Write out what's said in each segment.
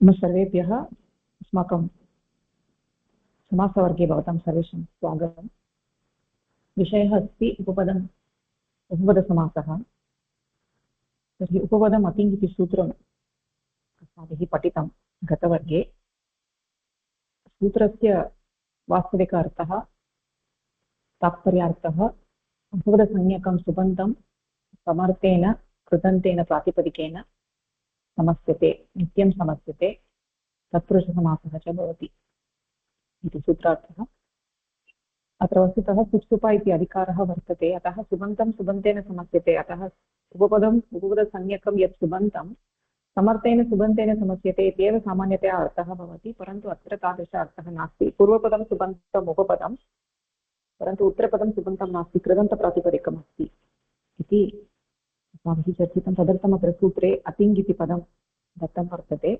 नमः सर्वेभ्यः अस्माकं समासवर्गे भवतां सर्वेषां स्वागतम्। विषयः अस्ति उपपदसमासः। तर्हि उपपदम् अतिङ् इति सूत्रम् अस्माभिः पठितं गतवर्गे। सूत्रस्य वास्तविक अर्थः तात्पर्यार्थः उपपदसंज्ञकं सुबन्तं समर्थेन कृदन्तेन प्रातिपदिकेन समस्यते, नित्यं समस्यते, तत्पुरुषसमासः च भवति इति सूत्रार्थः। अत्र वस्तुतः सुप्सुपा इति अधिकारः वर्तते, अतः सुबन्तं सुबन्तेन समस्यते। अतः उपपदसंज्ञकं यत् सुबन्तं समर्थेन सुबन्तेन समस्यते इत्येव सामान्यतया अर्थः भवति, परन्तु अत्र तादृश अर्थः नास्ति। पूर्वपदं सुबन्तम् उपपदं, परन्तु उत्तरपदं सुबन्तं नास्ति, कृदन्तप्रातिपदिकम् अस्ति इति अस्माभिः चर्चितं। तदर्थम् अत्र सूत्रे अतिङ् इति पदं दत्तं वर्तते।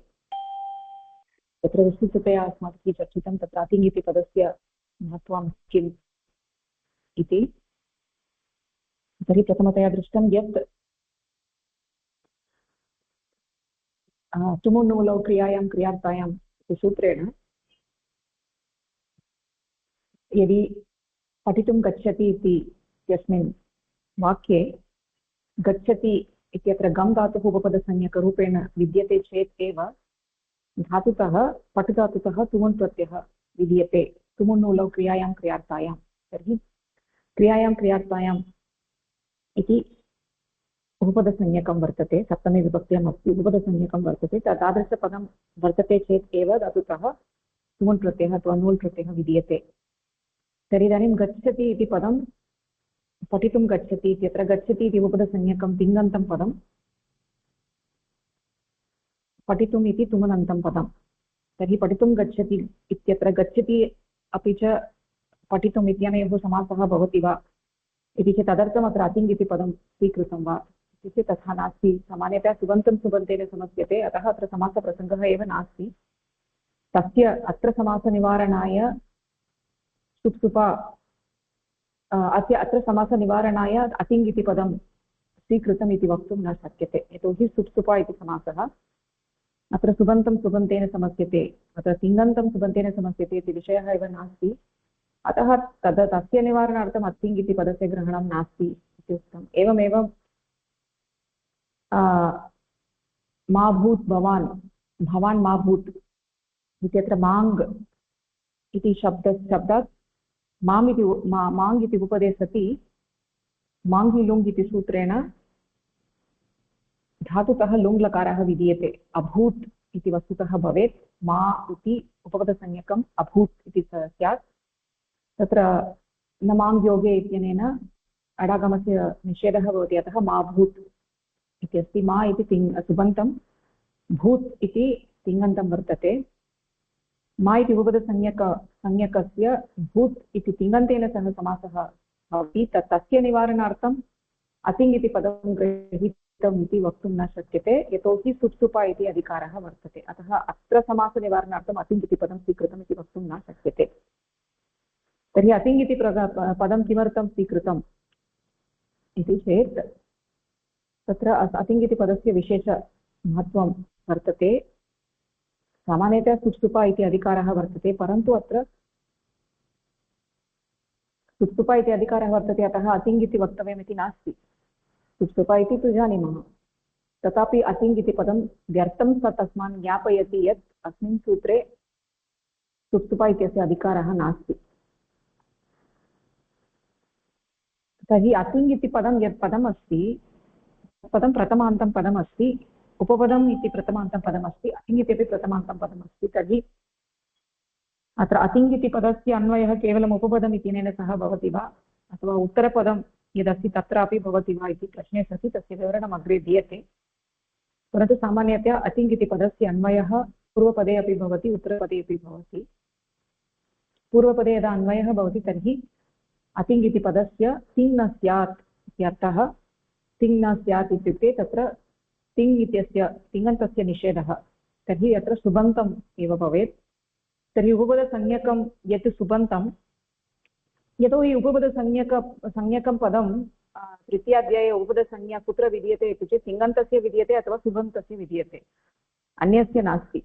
तत्र विस्तृततया अस्माभिः चर्चितं तत्र अतिङ् इति पदस्य महत्त्वं किम् इति। तर्हि प्रथमतया दृष्टं यत् तुमुन्नूलौ क्रियायां क्रियार्थायाम् इति सूत्रेण यदि पठितुं गच्छति इति यस्मिन् वाक्ये गच्छति इत्यत्र गम् धातुः उपपदसंज्ञकरूपेण विद्यते चेत् एव धातुतः पठुधातुतः तुमुन् प्रत्ययः विधीयते तुमुन्नूलौ क्रियायां क्रियार्थायां। तर्हि क्रियायां क्रियार्थायाम् इति उपपदसंज्ञकं वर्तते, सप्तमी विभक्त्याम् अस्ति उपपदसंज्ञकं वर्तते। तादृशपदं वर्तते चेत् एव धातुतः तुमुन् प्रत्ययः अथवा नूल् प्रत्ययः विधीयते। तर्हि इदानीं गच्छति इति पदं पठितुं गच्छति इत्यत्र गच्छति इति उपपदसंज्ञकं तिङन्तं पदं, पठितुम् इति तुमनन्तं पदं। तर्हि पठितुं गच्छति इत्यत्र गच्छति अपि च पठितुम् इत्यनयोः समासः भवति वा इति चेत् तदर्थम् अत्र अतिङ् इति पदं स्वीकृतं वा इत्युक्ते तथा नास्ति। सामान्यतया सुबन्तं सुबन्तेन समस्यते, अतः अत्र समासप्रसङ्गः एव नास्ति। तस्य अत्र समासनिवारणाय सुप्सुपा अत्र समासनिवारणाय अतिङ् इति पदं स्वीकृतम् इति वक्तुं न शक्यते, यतोहि सुप्सुपा इति समासः। अत्र सुबन्तं सुबन्तेन समस्यते, अत्र तिङन्तं सुबन्तेन समस्यते इति विषयः एव नास्ति। अतः तस्य निवारणार्थम् अतिङ् इति पदस्य ग्रहणं नास्ति इति उक्तम्। एवमेव मा भूत् भवान्, भवान् मा भूत् इत्यत्र माङ् इति शब्दात् माम् इति माङ् इति उपपदे सति माङ्गि लुङ् इति सूत्रेण धातुतः लुङ् लकारः विधीयते। अभूत् इति वस्तुतः भवेत्, मा इति उपपदसंज्ञकम् अभूत् इति स्यात्। तत्र न माङ् योगे इत्यनेन अडागमस्य निषेधः भवति, अतः मा भूत् इति अस्ति। मा इति सुबन्तं, भूत् इति तिङन्तं वर्तते। मा इति उपपदसंज्ञकस्य भूत् इति तिङन्तेन सह समासः भवति। तस्य निवारणार्थम् अतिङ् इति पदं गृहीतम् इति वक्तुं न शक्यते, यतोहि सुप्सुपा इति अधिकारः वर्तते। अतः अत्र समासनिवारणार्थम् अतिङ् इति पदं स्वीकृतम् इति वक्तुं न शक्यते। तर्हि अतिङ् इति पदं किमर्थं स्वीकृतम् इति चेत् तत्र अतिङ् इति पदस्य विशेषमहत्त्वं वर्तते। सामान्यतया सुप्सुपा इति अधिकारः वर्तते, परन्तु अत्र सुप्सुपा इति अधिकारः वर्तते, अतः अतिङ् इति वक्तव्यमिति नास्ति। सुप्सुपा इति तु जानीमः, तथापि अतिङ् इति पदं व्यर्थं सत् अस्मान् ज्ञापयति यत् अस्मिन् सूत्रे सुप्सुपा इत्यस्य अधिकारः नास्ति। तर्हि अतिङ् इति पदं यत् पदमस्ति पदं प्रथमान्तं पदमस्ति, उपपदम् इति प्रथमान्तं पदमस्ति, अतिङ् इत्यपि प्रथमान्तं पदमस्ति। तर्हि अत्र अतिङ् इति पदस्य अन्वयः केवलम् उपपदम् इत्यनेन सह भवति वा अथवा उत्तरपदं यदस्ति तत्रापि भवति वा इति प्रश्ने सति तस्य विवरणम् अग्रे दीयते। परन्तु सामान्यतया अतिङ् इति पदस्य अन्वयः पूर्वपदे अपि भवति, उत्तरपदे अपि भवति। पूर्वपदे यदा अन्वयः भवति तर्हि अतिङ् इति पदस्य तिङ् न स्यात् इत्यर्थः। तिङ् न स्यात् इत्युक्ते तत्र तिङ् इत्यस्य तिङन्तस्य निषेधः, तर्हि अत्र सुबन्तम् एव भवेत्। तर्हि उपपदसंज्ञकं यत् सुबन्तं, यतोहि उपपदसंज्ञकं पदं तृतीयाध्याये उपपदसंज्ञा कुत्र विधीयते इति चेत् तिङन्तस्य विधीयते अथवा सुबन्तस्य विधीयते। अन्यस्य नास्ति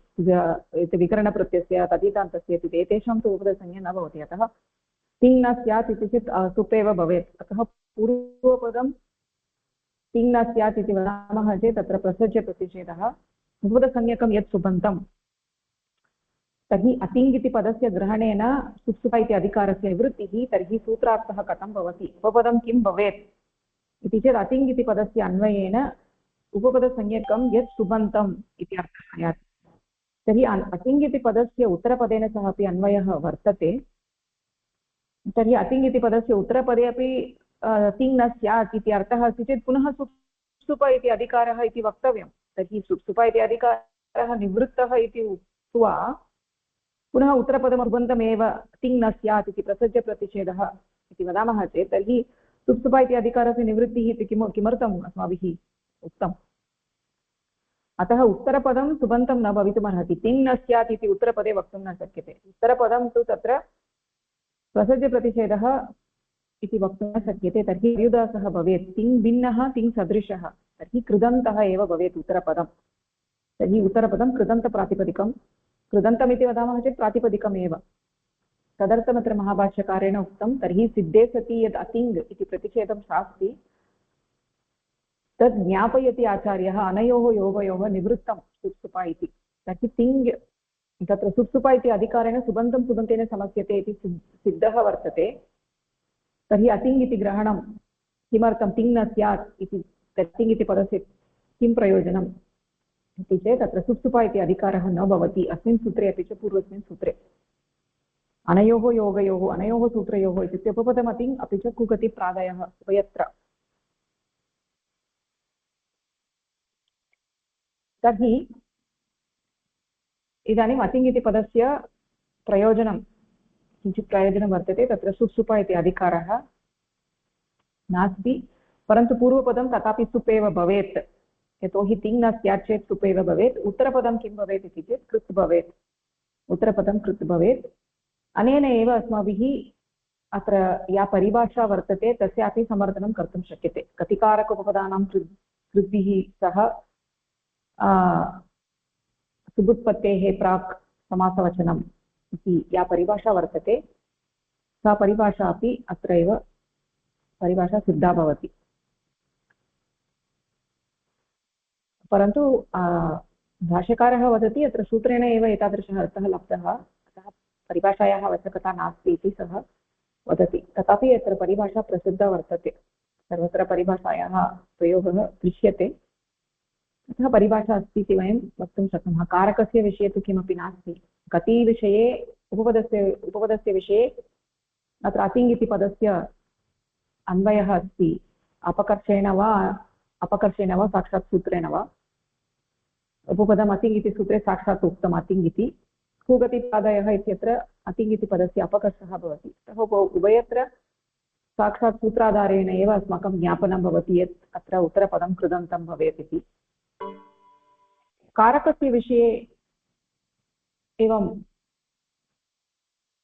विकरणप्रत्ययस्य तदितान्तस्य इति एतेषां तु उपपदसंज्ञा न भवति अतः तिङ् न स्यात् इति चेत् सुप् एव भवेत् अतः पूर्वपदं तिङ् न स्यात् इति वदामः चेत् तत्र प्रसज्यप्रतिषेधः उपपदसंज्ञकं यत् सुबन्तं तर्हि अतिङ् इति पदस्य ग्रहणेन सुप्सुप इति अधिकारस्य निवृत्तिः तर्हि सूत्रार्थः कथं भवति उपपदं किं भवेत् इति चेत् अतिङ् इति पदस्य अन्वयेन उपपदसंज्ञकं यत् सुबन्तम् इति अर्थः स्यात् तर्हि अतिङ् इति पदस्य उत्तरपदेन सह अपि अन्वयः वर्तते तर्हि अतिङ् इति पदस्य उत्तरपदे अपि तिङ् न स्यात् इति अर्थः अस्ति चेत् पुनः सुप्सुप इति अधिकारः इति वक्तव्यं तर्हि सुप्सुप इति अधिकारः निवृत्तः इति उक्त्वा पुनः उत्तरपदमर्बन्तमेव तिङ् न स्यात् इति प्रसज्यप्रतिषेधः इति वदामः चेत् तर्हि सुप्सुप इति अधिकारस्य निवृत्तिः इति किमर्थम् अस्माभिः उक्तम् अतः उत्तरपदं सुबन्तं न भवितुमर्हति तिङ् न स्यात् इति उत्तरपदे वक्तुं न शक्यते उत्तरपदं तु तत्र प्रसज्यप्रतिषेधः इति वक्तुं न शक्यते तर्हि पर्युदासः भवेत् तिङ् भिन्नः तिङ् सदृशः तर्हि कृदन्तः एव भवेत् उत्तरपदं तर्हि उत्तरपदं कृदन्तप्रातिपदिकं कृदन्तमिति वदामः चेत् प्रातिपदिकमेव तदर्थमत्र महाभाष्यकारेण उक्तं तर्हि सिद्धे सति यद् अतिङ् इति प्रतिषेधं शास्ति तद् ज्ञापयति आचार्यः अनयोः योगयोः निवृत्तं सुप्सुप इति तर्हि तिङ् तत्र सुप्सुप इति अधिकारेण सुबन्तं सुबन्तेन समस्यते इति सिद्धः वर्तते तर्हि अतिङ् इति ग्रहणं किमर्थं तिङ् न स्यात् इति तिङ् इति पदस्य किं प्रयोजनम् इति चेत् तत्र सुप्सुप इति अधिकारः न भवति अस्मिन् सूत्रे अपि च पूर्वस्मिन् सूत्रे अनयोः योगयोः अनयोः सूत्रयोः इत्युक्ते उपपदमतिङ् अपि च कुगतिप्रादयः उभयत्र तर्हि इदानीम् अतिङ् इति पदस्य प्रयोजनं किञ्चित् प्रयोजनं वर्तते तत्र सुप्सुप इति अधिकारः नास्ति परन्तु पूर्वपदं तथापि सुप् एव भवेत् यतोहि तिङ् न स्यात् चेत् सुप् एव भवेत् उत्तरपदं किं भवेत् इति चेत् कृत् भवेत् उत्तरपदं कृत् भवेत् अनेन एव अस्माभिः अत्र या परिभाषा वर्तते तस्यापि समर्थनं कर्तुं शक्यते कतिकारक उपपदानां कृद्भिः सह सुबुत्पत्तेः प्राक् समासवचनम् इति या परिभाषा वर्तते सा परिभाषा अपि अत्रैव परिभाषा सिद्धा भवति परन्तु भाष्यकारः वदति अत्र सूत्रेण एव एतादृशः अर्थः लब्धः अतः परिभाषायाः आवश्यकता नास्ति इति सः वदति तथापि अत्र परिभाषा प्रसिद्धा वर्तते सर्वत्र परिभाषायाः प्रयोगः दृश्यते अतः परिभाषा अस्ति इति वयं वक्तुं शक्नुमः कारकस्य विषये तु किमपि नास्ति गति विषये उपपदस्य विषये अत्र अतिङ् इति पदस्य अन्वयः अस्ति अपकर्षेण वा साक्षात् सूत्रेण वा उपपदम् अतिङ् इति सूत्रे साक्षात् उक्तम् अतिङ् इति कुगतिपादयः इत्यत्र अतिङ् इति पदस्य अपकर्षः भवति अतः उभयत्र साक्षात् सूत्राधारेण एव अस्माकं ज्ञापनं भवति यत् अत्र उत्तरपदं कृदन्तं भवेत् इति कारकस्य विषये एवं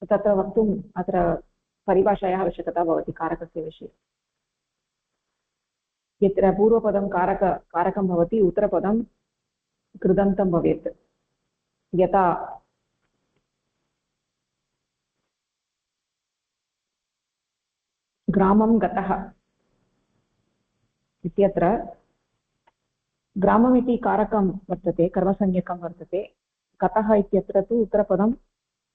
तत्र वक्तुम् अत्र परिभाषायाः आवश्यकता भवति कारकस्य विषये यत्र पूर्वपदं कारकं भवति उत्तरपदं कृदन्तं भवेत् यथा ग्रामं गतः इत्यत्र ग्रामम् इति कारकं वर्तते कर्मसंज्ञकं वर्तते गतः इत्यत्र तु उत्तरपदं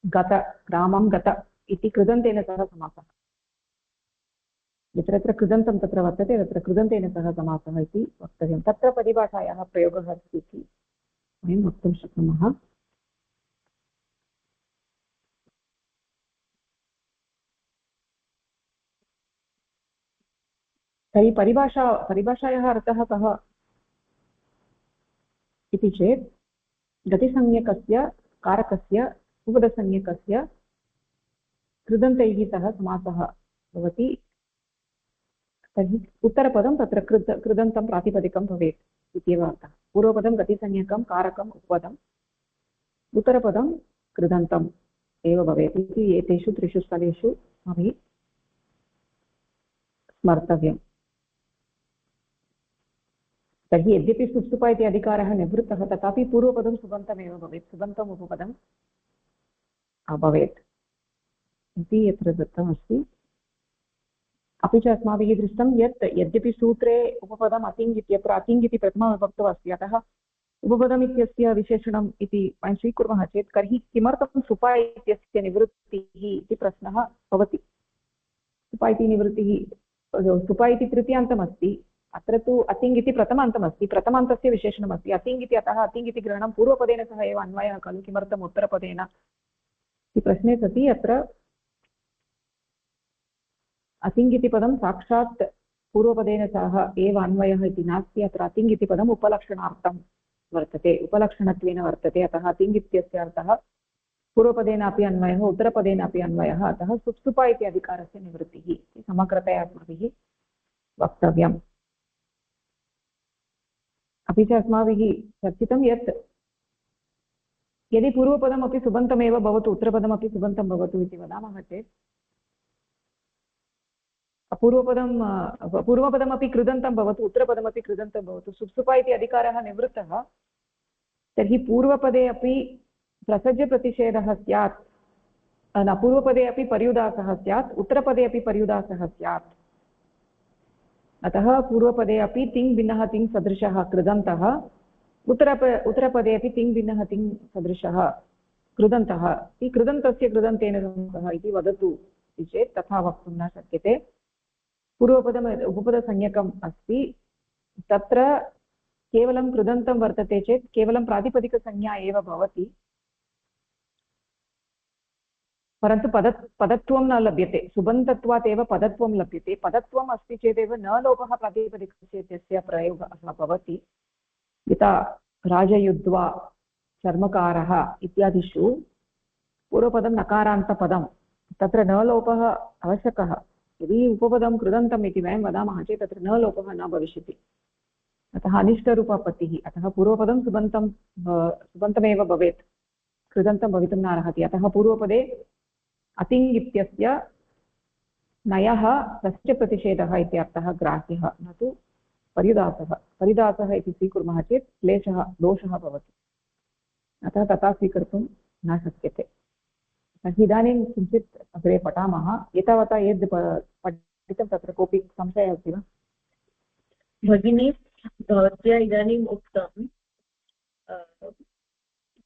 गत ग्रामं गत इति कृदन्तेन सह समासः यत्र कृदन्तं तत्र वर्तते तत्र कृदन्तेन सह समासः इति वक्तव्यं तत्र परिभाषायाः प्रयोगः अस्ति इति वयं वक्तुं शक्नुमः तर्हि परिभाषायाः अर्थः कः इति चेत् गतिसंज्ञकस्य कारकस्य उपपदसंज्ञकस्य कृदन्तैः सह समासः भवति तर्हि उत्तरपदं तत्र कृदन्तं प्रातिपदिकं भवेत् इत्येव अर्थः पूर्वपदं गतिसंज्ञकं कारकम् उपपदम् उत्तरपदं कृदन्तम् एव भवेत् इति एतेषु त्रिषु स्थलेषु अस्माभिः स्मर्तव्यम् तर्हि यद्यपि सुप्सुप इति अधिकारः निवृत्तः तथापि पूर्वपदं सुबन्तमेव भवेत्, सुबन्तम् उपपदम् अभवेत् इति यत्र दत्तमस्ति। अपि च अस्माभिः दृष्टं यत् यद्यपि सूत्रे उपपदम् अतिङ् इत्यत्र अतिङ् इति प्रथमविभक्तौ अस्ति, अतः उपपदम् इत्यस्य विशेषणम् इति वयं स्वीकुर्मः चेत् तर्हि किमर्थं सुप इत्यस्य निवृत्तिः इति प्रश्नः भवति। सुप इति निवृत्तिः, सुप इति तृतीयान्तमस्ति, अत्र तु अतिङ् इति प्रथमान्तमस्ति, प्रथमान्तस्य विशेषणमस्ति अतिङ् इति, अतः अतिङ् इति ग्रहणं पूर्वपदेन सह एव अन्वयः खलु, किमर्थम् उत्तरपदेन इति प्रश्ने सति अत्र अतिङ् इति पदं साक्षात् पूर्वपदेन सह एव अन्वयः इति नास्ति, अत्र अतिङ् इति पदम् उपलक्षणार्थं वर्तते, उपलक्षणत्वेन वर्तते, अतः अतिङ् इत्यस्य अर्थः पूर्वपदेनापि अन्वयः उत्तरपदेनापि अन्वयः, अतः सुप्सुप इति अधिकारस्य निवृत्तिः इति समग्रतया अस्माभिः वक्तव्यम्। अपि च अस्माभिः चर्चितं यत् यदि पूर्वपदमपि सुबन्तमेव भवतु उत्तरपदमपि सुबन्तं भवतु इति वदामः चेत् पूर्वपदमपि कृदन्तं भवतु उत्तरपदमपि कृदन्तं भवतु, सुप्सुप इति अधिकारः निवृत्तः, तर्हि पूर्वपदे अपि प्रसज्यप्रतिषेधः स्यात्, न पूर्वपदे अपि पर्युदासः स्यात्, उत्तरपदे अपि पर्युदासः स्यात्। अतः पूर्वपदे अपि तिङ् भिन्नः तिङ् सदृशः कृदन्तः, उत्तरपदे अपि तिङ् भिन्नः तिङ् सदृशः कृदन्तः इति कृदन्तस्य कृदन्तेन सह इति वदतु इति चेत् तथा वक्तुं न शक्यते। पूर्वपदम् उपपदसंज्ञकम् अस्ति, तत्र केवलं कृदन्तं वर्तते चेत् केवलं प्रातिपदिकसंज्ञा एव भवति, परन्तु पदत्वं न लभ्यते, सुबन्तत्वात् एव पदत्वं लभ्यते। पदत्वम् अस्ति चेदेव न लोपः प्रातिपदिकस्य इत्यस्य प्रयोगः भवति। यथा राजयुद्ध्वा चर्मकारः इत्यादिषु पूर्वपदं नकारान्तपदं, तत्र न लोपः आवश्यकः। यदि उपपदं कृदन्तम् इति वयं वदामः चेत् तत्र न लोपः न भविष्यति, अतः अनिष्टरूपापत्तिः। अतः पूर्वपदं सुबन्तमेव भवेत्, कृदन्तं भवितुं न अर्हति। अतः पूर्वपदे अतिङ् इत्यस्य नयः तस्य प्रतिषेधः इत्यर्थः ग्राह्यः, न तु पर्युदासः। पर्युदासः इति स्वीकुर्मः चेत् क्लेशः दोषः भवति, अतः तथा स्वीकर्तुं न शक्यते। तर्हि इदानीं किञ्चित् अग्रे पठामः। एतावता यद् पठितं तत्र कोऽपि संशयः अस्ति वा? भगिनी, भवत्या इदानीम् उक्तं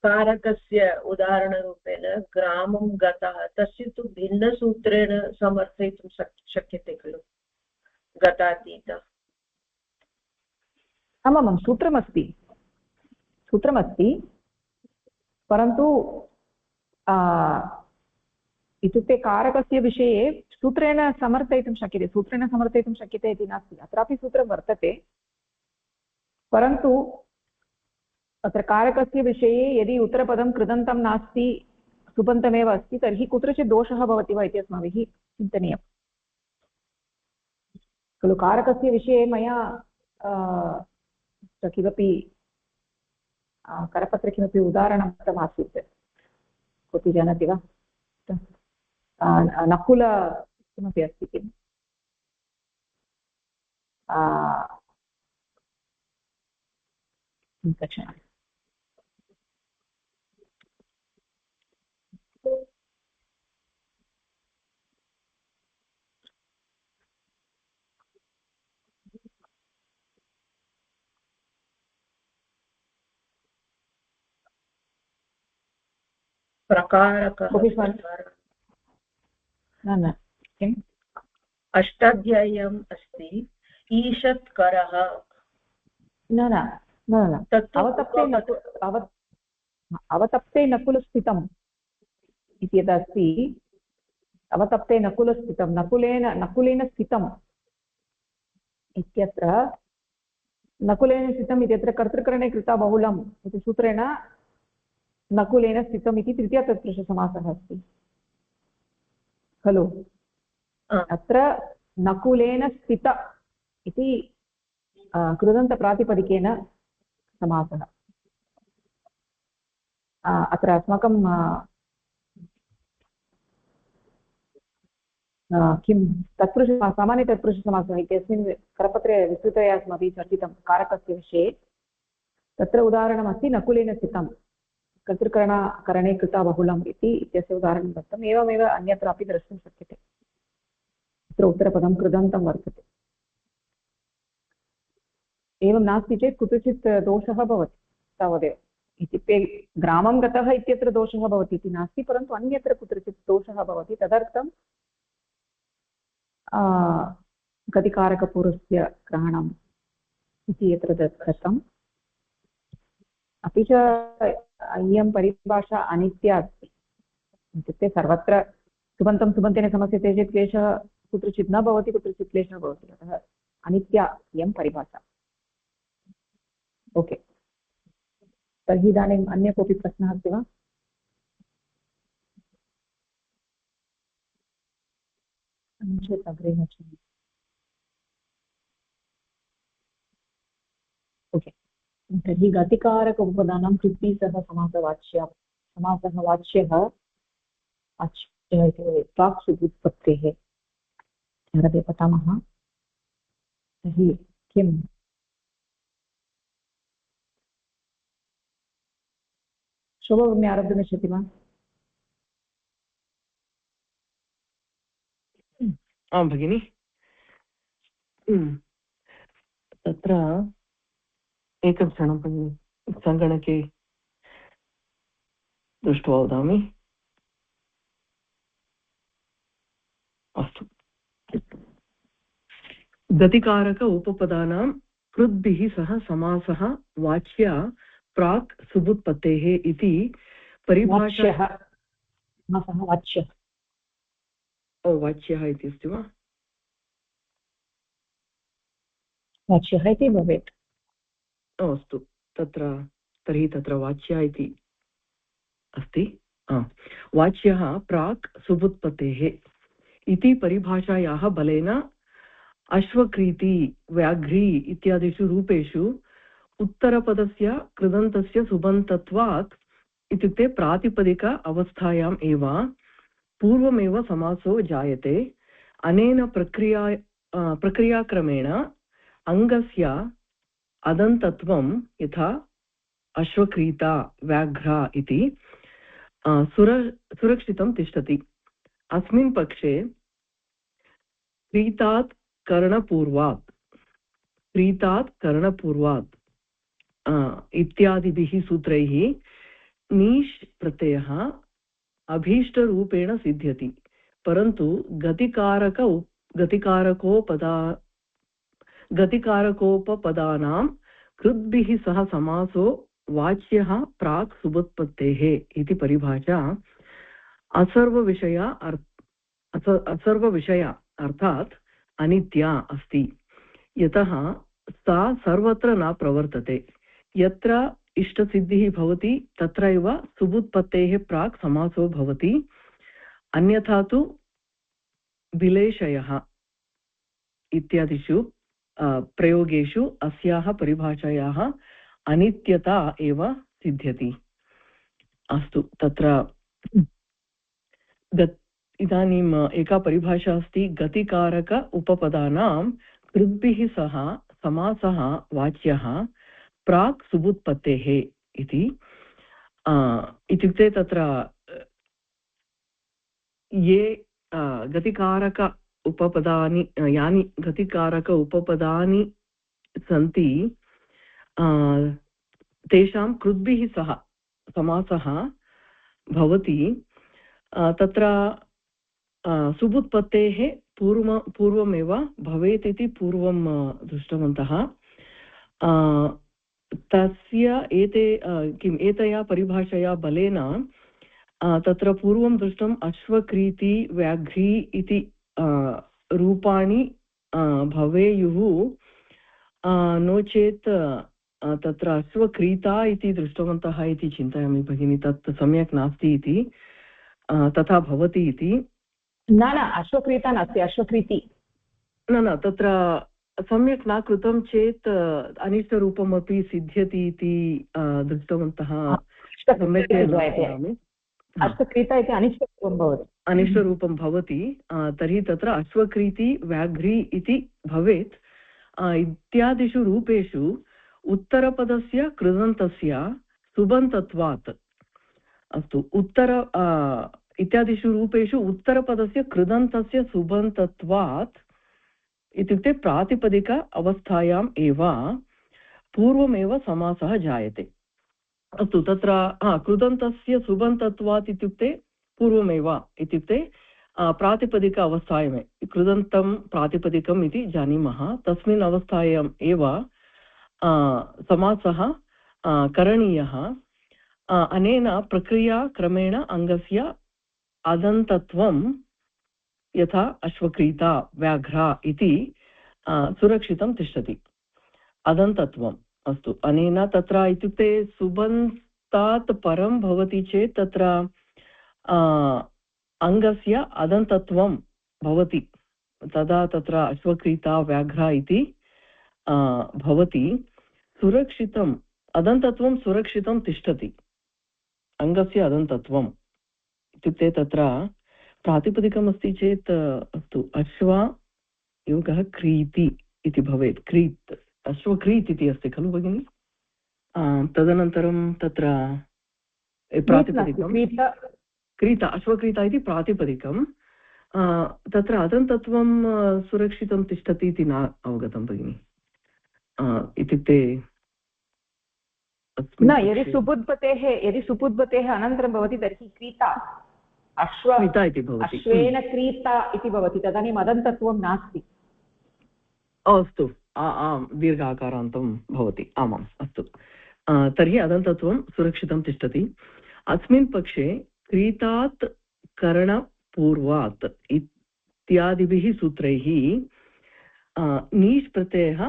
कारकस्य उदाहरणरूपेण ग्रामं गतः, तस्य तु भिन्नसूत्रेण समर्थयितुं शक्यते खलु, गतातीत। आमां सूत्रमस्ति, परन्तु इत्युक्ते कारकस्य विषये सूत्रेण समर्थयितुं शक्यते इति नास्ति, अत्रापि सूत्रं वर्तते, परन्तु अत्र कारकस्य विषये यदि उत्तरपदं कृदन्तं नास्ति सुबन्तमेव अस्ति तर्हि कुत्रचित् दोषः भवति वा इति अस्माभिः चिन्तनीयं खलु। कारकस्य विषये मया किमपि करपत्रे किमपि उदाहरणं दत्तमासीत्, कोऽपि जानाति वा? नकुल किमपि अस्ति किम्, कक्षणं न किम् अष्टाध्याय्याम् अस्ति ईषत्करः। न अवतप्ते नकुलस्थितम् इति यदस्ति, अवतप्ते नकुलस्थितं, नकुलेन स्थितम् इत्यत्र नकुलेन स्थितम् इत्यत्र कर्तृकरणे कृता बहुलम् इति सूत्रेण नकुलेन स्थितम् इति तृतीयतत्पुरुषसमासः अस्ति खलु। अत्र नकुलेन स्थित इति कृदन्तप्रातिपदिकेन समासः। अत्र अस्माकं किं तत्पुरुषसमासः सामान्य तत्पुरुषसमासः इत्यस्मिन् करपत्रे विस्तृतया अस्माभिः चर्चितं कारकस्य विषये तत्र उदाहरणमस्ति नकुलेन स्थितं कर्तृकरणे कृता बहुलम् इत्यस्य उदाहरणं दत्तम् एवमेव अन्यत्रापि द्रष्टुं शक्यते तत्र उत्तरपदं कृदन्तं वर्तते एवं नास्ति चेत् कुत्रचित् दोषः भवति तावदेव इत्युक्ते ग्रामं गतः इत्यत्र दोषः भवति इति नास्ति परन्तु अन्यत्र कुत्रचित् दोषः भवति तदर्थं गतिकारकपूर्वस्य ग्रहणम् इति यत्र दत्तम् अपि च इयं परिभाषा अनित्या अस्ति इत्युक्ते सर्वत्र सुबन्तं सुबन्तेन समस्यते चेत् क्लेशः कुत्रचित् न भवति कुत्रचित् क्लेशः भवति अतः अनित्या इयं परिभाषा ओके तर्हि इदानीम् अन्य कोऽपि प्रश्नः अस्ति वा चेत् अग्रे गच्छामि ओके तर्हि गतिकारक उपपदानां कृत्ति सह समासः वाच्यः इति प्राक् सुबुत्पत्तेः आरभ्य पठामः तर्हि किम् शोभा आरब्धुमिच्छति वा आं भगिनि तत्र एकं क्षणं भगिनि सङ्गणके दृष्ट्वा वदामि अस्तु गतिकारक उपपदानां कृद्भिः सह समासः वाच्या प्राक् सुबुत्पत्तेः इति परिभाषा वाच्यः इति अस्ति वा वाच्यः इति भवेत् अस्तु तर्हि तत्र वाच्या इति अस्ति वाच्यः प्राक् सुबुत्पत्तेः इति परिभाषायाः बलेन अश्वक्रीति व्याघ्री इत्यादिषु रूपेषु उत्तरपदस्य कृदन्तस्य सुबन्तत्वात् इत्युक्ते प्रातिपदिक अवस्थायाम् एव पूर्वमेव समासो जायते अनेन प्रक्रियाक्रमेण अङ्गस्य अदन्तत्वं यथा अश्वक्रीता व्याघ्रा इति सुरक्षितं तिष्ठति अस्मिन् पक्षे क्रीतात् कर्णपूर्वात् इत्यादिभिः सूत्रैः नीश् प्रत्ययः अभीष्टरूपेण सिद्ध्यति परन्तु गतिकारकोपपदानां कृद्भिः सह समासो वाच्यः प्राक् सुबुत्पत्तेः इति परिभाषा असर्वविषया अर्थात् अनित्या अस्ति यतः सा सर्वत्र न प्रवर्तते यत्र इष्टसिद्धिः भवति तत्रैव सुबुत्पत्तेः प्राक् समासो भवति अन्यथा तु विलेशयः इत्यादिषु प्रयोगेषु अस्याः परिभाषायाः अनित्यता एव सिद्ध्यति अस्तु तत्र इदानीम् एका परिभाषा अस्ति गतिकारक उपपदानां कृद्भिः सह समासः वाच्यः प्राक् सुबुत्पत्तेः इति इत्युक्ते तत्र ये गतिकारक उपपदानि यानि गतिकारक उपपदानि सन्ति तेषां कृद्भिः सह समासः भवति तत्र सुबुत्पत्तेः पूर्वमेव भवेत् इति पूर्वं दृष्टवन्तः तस्य एतया परिभाषया बलेन तत्र पूर्वं दृष्टम् अश्वक्रीति व्याघ्री इति रूपाणि भवेयुः नो चेत् तत्र अश्वक्रीता इति दृष्टवन्तः इति चिन्तयामि भगिनी तत् सम्यक् नास्ति इति तथा भवति इति न अश्वक्रीता नास्ति अश्वक्रीति न तत्र सम्यक् न कृतं चेत् अनिष्टरूपमपि सिद्ध्यति इति दृष्टवन्तः अश्वक्रीता इति अनिष्टरूपं भवति अनिष्टरूपं भवति तर्हि तत्र अश्वक्रीति व्याघ्री इति भवेत्। इत्यादिषु रूपेषु उत्तरपदस्य कृदन्तस्य सुबन्तत्वात्, अस्तु, इत्यादिषु रूपेषु उत्तरपदस्य कृदन्तस्य सुबन्तत्वात् इत्युक्ते प्रातिपदिक अवस्थायाम् एव पूर्वमेव समासः जायते। अस्तु, तत्र कृदन्तस्य सुबन्तत्वात् इत्युक्ते पूर्वमेव इत्युक्ते प्रातिपदिक अवस्थायां कृदन्तं प्रातिपदिकम् इति जानीमः, तस्मिन् अवस्थायाम् एव समासः करणीयः। अनेन प्रक्रियाक्रमेण अङ्गस्य अदन्तत्वं यथा अश्वक्रीता व्याघ्रा इति सुरक्षितं तिष्ठति। अदन्तत्वम्, अस्तु, अनेन तत्र इत्युक्ते सुबन्तात् परं भवति चेत् तत्र अङ्गस्य अदन्तत्वं भवति, तदा तत्र अश्वक्रीता व्याघ्रा इति भवति। सुरक्षितम् अदन्तत्वं सुरक्षितं तिष्ठति, अङ्गस्य अदन्तत्वम् इत्युक्ते तत्र प्रातिपदिकमस्ति चेत् अस्तु, अश्व योगः क्रीति इति भवेत्, क्रीत्, अश्वक्रीत् इति अस्ति खलु भगिनि। तदनन्तरं तत्र प्रातिपदिकं क्रीता, अश्वक्रीता इति प्रातिपदिकं, तत्र अदन्तत्वं सुरक्षितं तिष्ठति इति न अवगतं भगिनि। इत्युक्ते न, यदि सुपुद्बतेः अनन्तरं भवति तर्हि क्रीता, क्रीता इति भवति, अश्वेन क्रीता इति भवति, तदानीम् अदन्तत्वं नास्ति। अस्तु, दीर्घाकारान्तं भवति, आमाम्, अस्तु, तर्हि अदन्तत्वं सुरक्षितं तिष्ठति। अस्मिन् पक्षे क्रीतात् करणपूर्वात् इत्यादिभिः सूत्रैः नीश् प्रत्ययः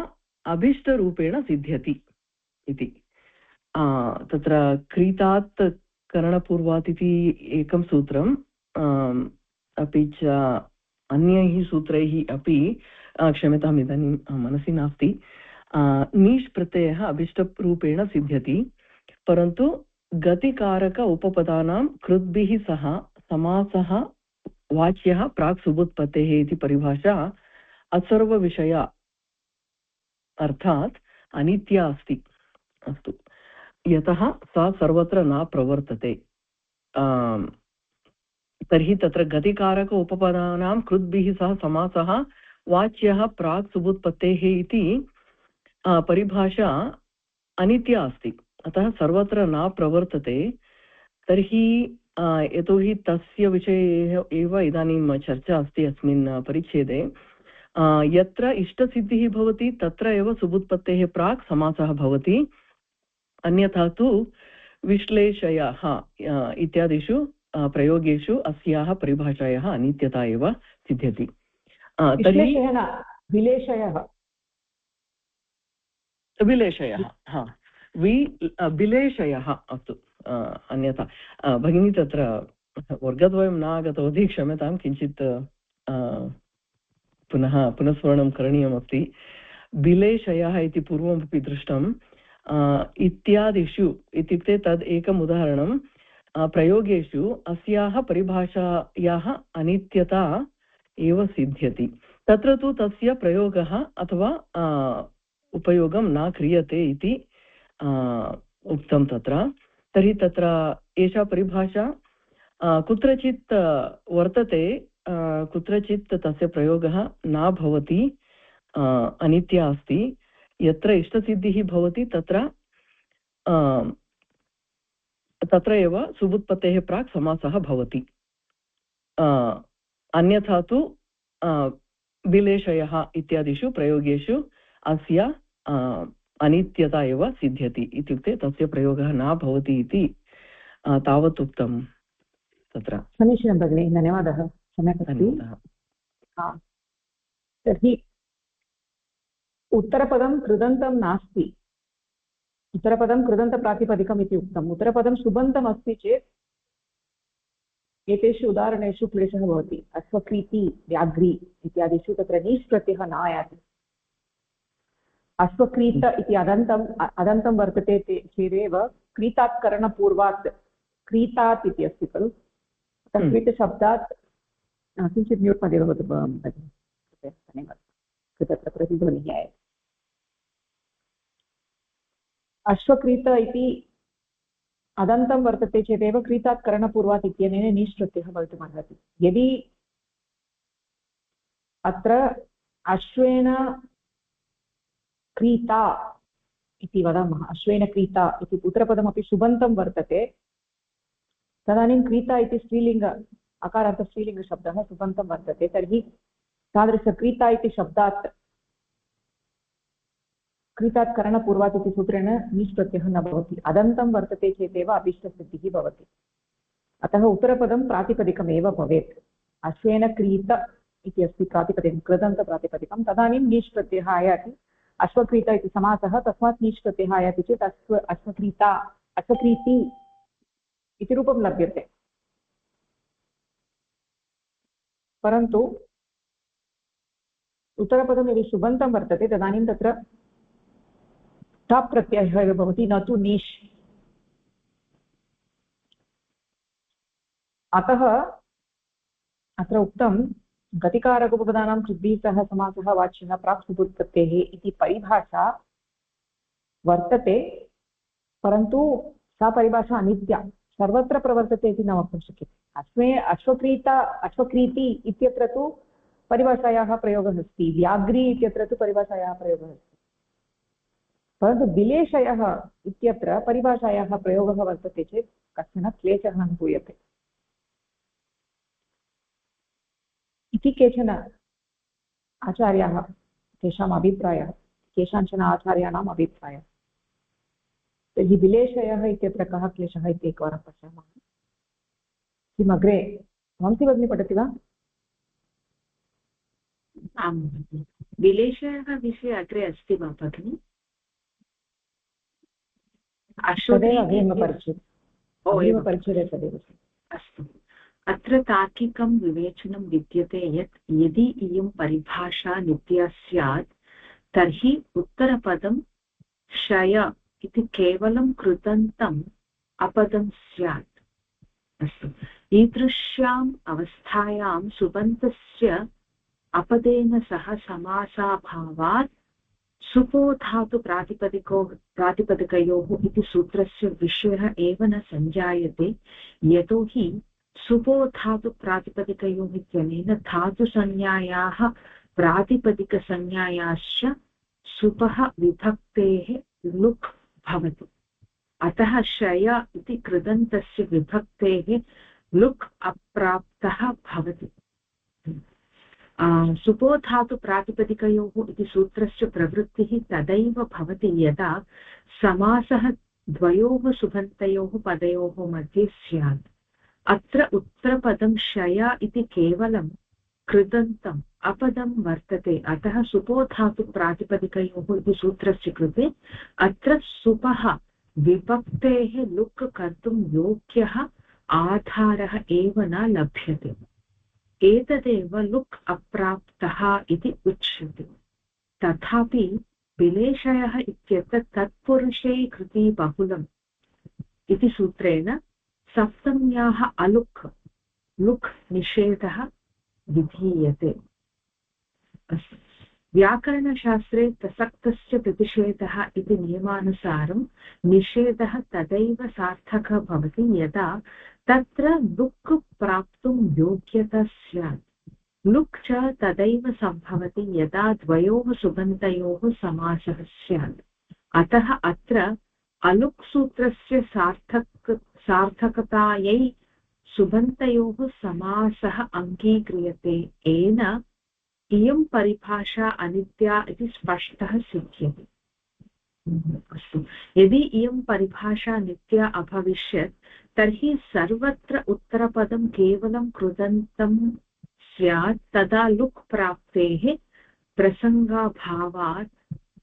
अभिष्टरूपेण सिद्ध्यति इति। तत्र क्रीतात् करणपूर्वात् इति एकं सूत्रम्, अपि च अन्यैः सूत्रैः अपि, क्षम्यताम् इदानीं मनसि नास्ति, नीश् प्रत्ययः अभिष्टरूपेण सिद्ध्यति, परन्तु गतिकारक उपपदानां कृद्भिः सह समासः वाच्यः प्राक् सुबुत्पत्तेः इति परिभाषा असर्वविषया अर्थात् अनित्या अस्ति। अस्तु, यतः सा सर्वत्र न प्रवर्तते, तर्हि तत्र गतिकारक उपपदानां कृद्भिः सह समासः वाच्यः प्राक् सुबुत्पत्तेः इति परिभाषा अनित्या अस्ति, अतः सर्वत्र न प्रवर्तते। तर्हि यतोहि तस्य विषये एव इदानीं चर्चा अस्ति अस्मिन् परिच्छेदे। यत्र इष्टसिद्धिः भवति तत्र एव सुबुत्पत्तेः प्राक् समासः भवति, अन्यथा तु विश्लेषयः इत्यादिषु प्रयोगेषु अस्याः परिभाषायाः अनित्यता एव सिद्ध्यति। विलेशयः, विलेशयः, अस्तु, अन्यथा भगिनी तत्र वर्गद्वयं न आगतवती, क्षम्यतां, किञ्चित् पुनस्मरणं करणीयमस्ति। विलेशयः इति पूर्वमपि दृष्टम्। इत्यादिषु इत्युक्ते तद् एकम् उदाहरणं। प्रयोगेषु अस्याः परिभाषायाः अनित्यता एव सिद्ध्यति। तत्र तु तस्य प्रयोगः अथवा उपयोगं न क्रियते इति उक्तं तत्र। तर्हि तत्र एषा परिभाषा कुत्रचित् वर्तते, कुत्रचित् तस्य प्रयोगः न भवति, अनित्या अस्ति। यत्र इष्टसिद्धिः भवति तत्र एव सुबुत्पत्तेः प्राक् समासः भवति, अन्यथा तु विलेशयः इत्यादिषु प्रयोगेषु अस्य अनित्यता एव सिद्ध्यति, इत्युक्ते तस्य प्रयोगः न भवति इति तावत् उक्तं तत्र। समीचीनं भगिनि, धन्यवादः, सम्यक् अस्ति। तर्हि उत्तरपदं कृदन्तं नास्ति, उत्तरपदं कृदन्तप्रातिपदिकम् इति उक्तम्। उत्तरपदं सुबन्तम् अस्ति चेत् एतेषु उदाहरणेषु क्लेशः भवति। अश्वक्रीति व्याघ्री इत्यादिषु तत्र नीश् प्रत्ययः न आयाति। अश्वक्रीत इति अदन्तं वर्तते चेदेव क्रीतात् करणपूर्वात् क्रीतात् इति अस्ति खलु, क्रीतशब्दात् किञ्चित् म्यूट् मध्ये भवतु भगिनि, धन्यवादः। तत्र प्रतिध्वनिः आयाति। अश्वक्रीत इति अदन्तं वर्तते चेदेव क्रीतात् करणपूर्वात् इत्यनेन नीश् प्रत्ययः भवितुमर्हति। यदि अत्र अश्वेन क्रीता इति वदामः, अश्वेन क्रीता इति उत्तरपदमपि सुबन्तं वर्तते, तदानीं क्रीता इति स्त्रीलिङ्ग अकारान्तस्त्रीलिङ्गशब्दः सुबन्तं वर्तते, तर्हि तादृशक्रीता इति शब्दात् क्रीतात् करणपूर्वात् इति सूत्रेण नीश् प्रत्ययः न भवति। अदन्तं वर्तते चेदेव अभीष्टसिद्धिः भवति। अतः उत्तरपदं प्रातिपदिकमेव भवेत्। अश्वेन क्रीत इति अस्ति प्रातिपदिकं, कृदन्तप्रातिपदिकं, तदानीं नीश् प्रत्ययः आयाति। अश्वक्रीत इति समासः, तस्मात् नीश् प्रत्ययः आयाति चेत् अश्वक्रीता अश्वक्रीति इति रूपं लभ्यते। परन्तु उत्तरपदं यदि सुबन्तं वर्तते तदानीं तत्र टाप् प्रत्ययः एव भवति, न तु नीश्। अतः अत्र उक्तं गतिकारकोपपदानां कृद्भिः सह समासः वाच्यः प्राक्सुबुत्पत्तेः इति परिभाषा वर्तते, परन्तु सा परिभाषा अनित्या, सर्वत्र प्रवर्तते इति न वक्तुं शक्यते। अश्वक्रीति इत्यत्र तु परिभाषायाः प्रयोगः अस्ति, व्याघ्री इत्यत्र तु परिभाषायाः प्रयोगः अस्ति, परन्तु विलेशयः इत्यत्र परिभाषायाः प्रयोगः वर्तते चेत् कश्चन क्लेशः अनुभूयते इति केचन आचार्याः, तेषाम् अभिप्रायः, केषाञ्चन आचार्याणाम् अभिप्रायः। तर्हि विलेशयः इत्यत्र कः क्लेशः इति एकवारं पश्यामः। किम् अग्रे वंशी भगिनी पठति वा? आम्, विलेशयः विषये अग्रे अस्ति वा भगिनि? अग्रिमपरिच्छेदे तदेव। अस्तु, अत्र तार्किकं विवेचनं विद्यते यत् यदि इयं परिभाषा नित्या स्यात् तर्हि उत्तरपदं शय इति केवलं कृदन्तम् अपदं स्यात्। अस्तु, ईदृश्याम् अवस्थायां सुबन्तस्य अपदेन सह समासाभावात् सुपो धातु प्रातिपदिकयोः इति सूत्रस्य विषयः एव न सञ्जायते, यतोहि सुपो धातु प्रातिपदिकयोः इत्यनेन धातुसंज्ञायाः प्रातिपदिकसंज्ञायाश्च सुपः विभक्तेः लुक् भवति। अतः शय इति कृदन्तस्य विभक्तेः लुक् अप्राप्तः भवति। सुपो धातु प्रातिपदिकयोः इति सूत्रस्य प्रवृत्तिः तदैव भवति यदा समासः द्वयोः सुबन्तयोः पदयोः मध्ये स्यात्। अत्र उत्तरपदं शय इति केवलं कृदन्तम् अपदं वर्तते, अतः सुपो धातु प्रातिपदिकयोः इति सूत्रस्य कृते अत्र सुपः विभक्तेः लुक् कर्तुं योग्यः आधारः एव न लभ्यते। एतदेव लुक् अप्राप्तः इति उच्यते। तथापि विलेशयः इत्यत्र तत्पुरुषे कृते बहुलम् इति सूत्रेण सप्तम्याः अलुक् लुक् निषेधः विधीयते। व्याकरणशास्त्रे प्रसक्तस्य प्रतिषेधः इति नियमानुसारं निषेधः तदैव सार्थकः भवति यदा तत्र लुक् प्राप्तुं योग्यता स्यात्। लुक् च तदैव सम्भवति यदा द्वयोः सुबन्तयोः समासः स्यात्। अतः अत्र अलुक् सूत्रस्य सार्थकतायै सुबन्तयोः समासः अङ्गीक्रियते, येन इयं परिभाषा अनित्या इति स्पष्टः सिद्ध्यति। अस्तु, यदि इयं परिभाषा नित्या अभविष्यत् तर्हि सर्वत्र उत्तरपदं केवलं कृदन्तं स्यात्, तदा लुक् प्राप्तेः प्रसङ्गाभावात्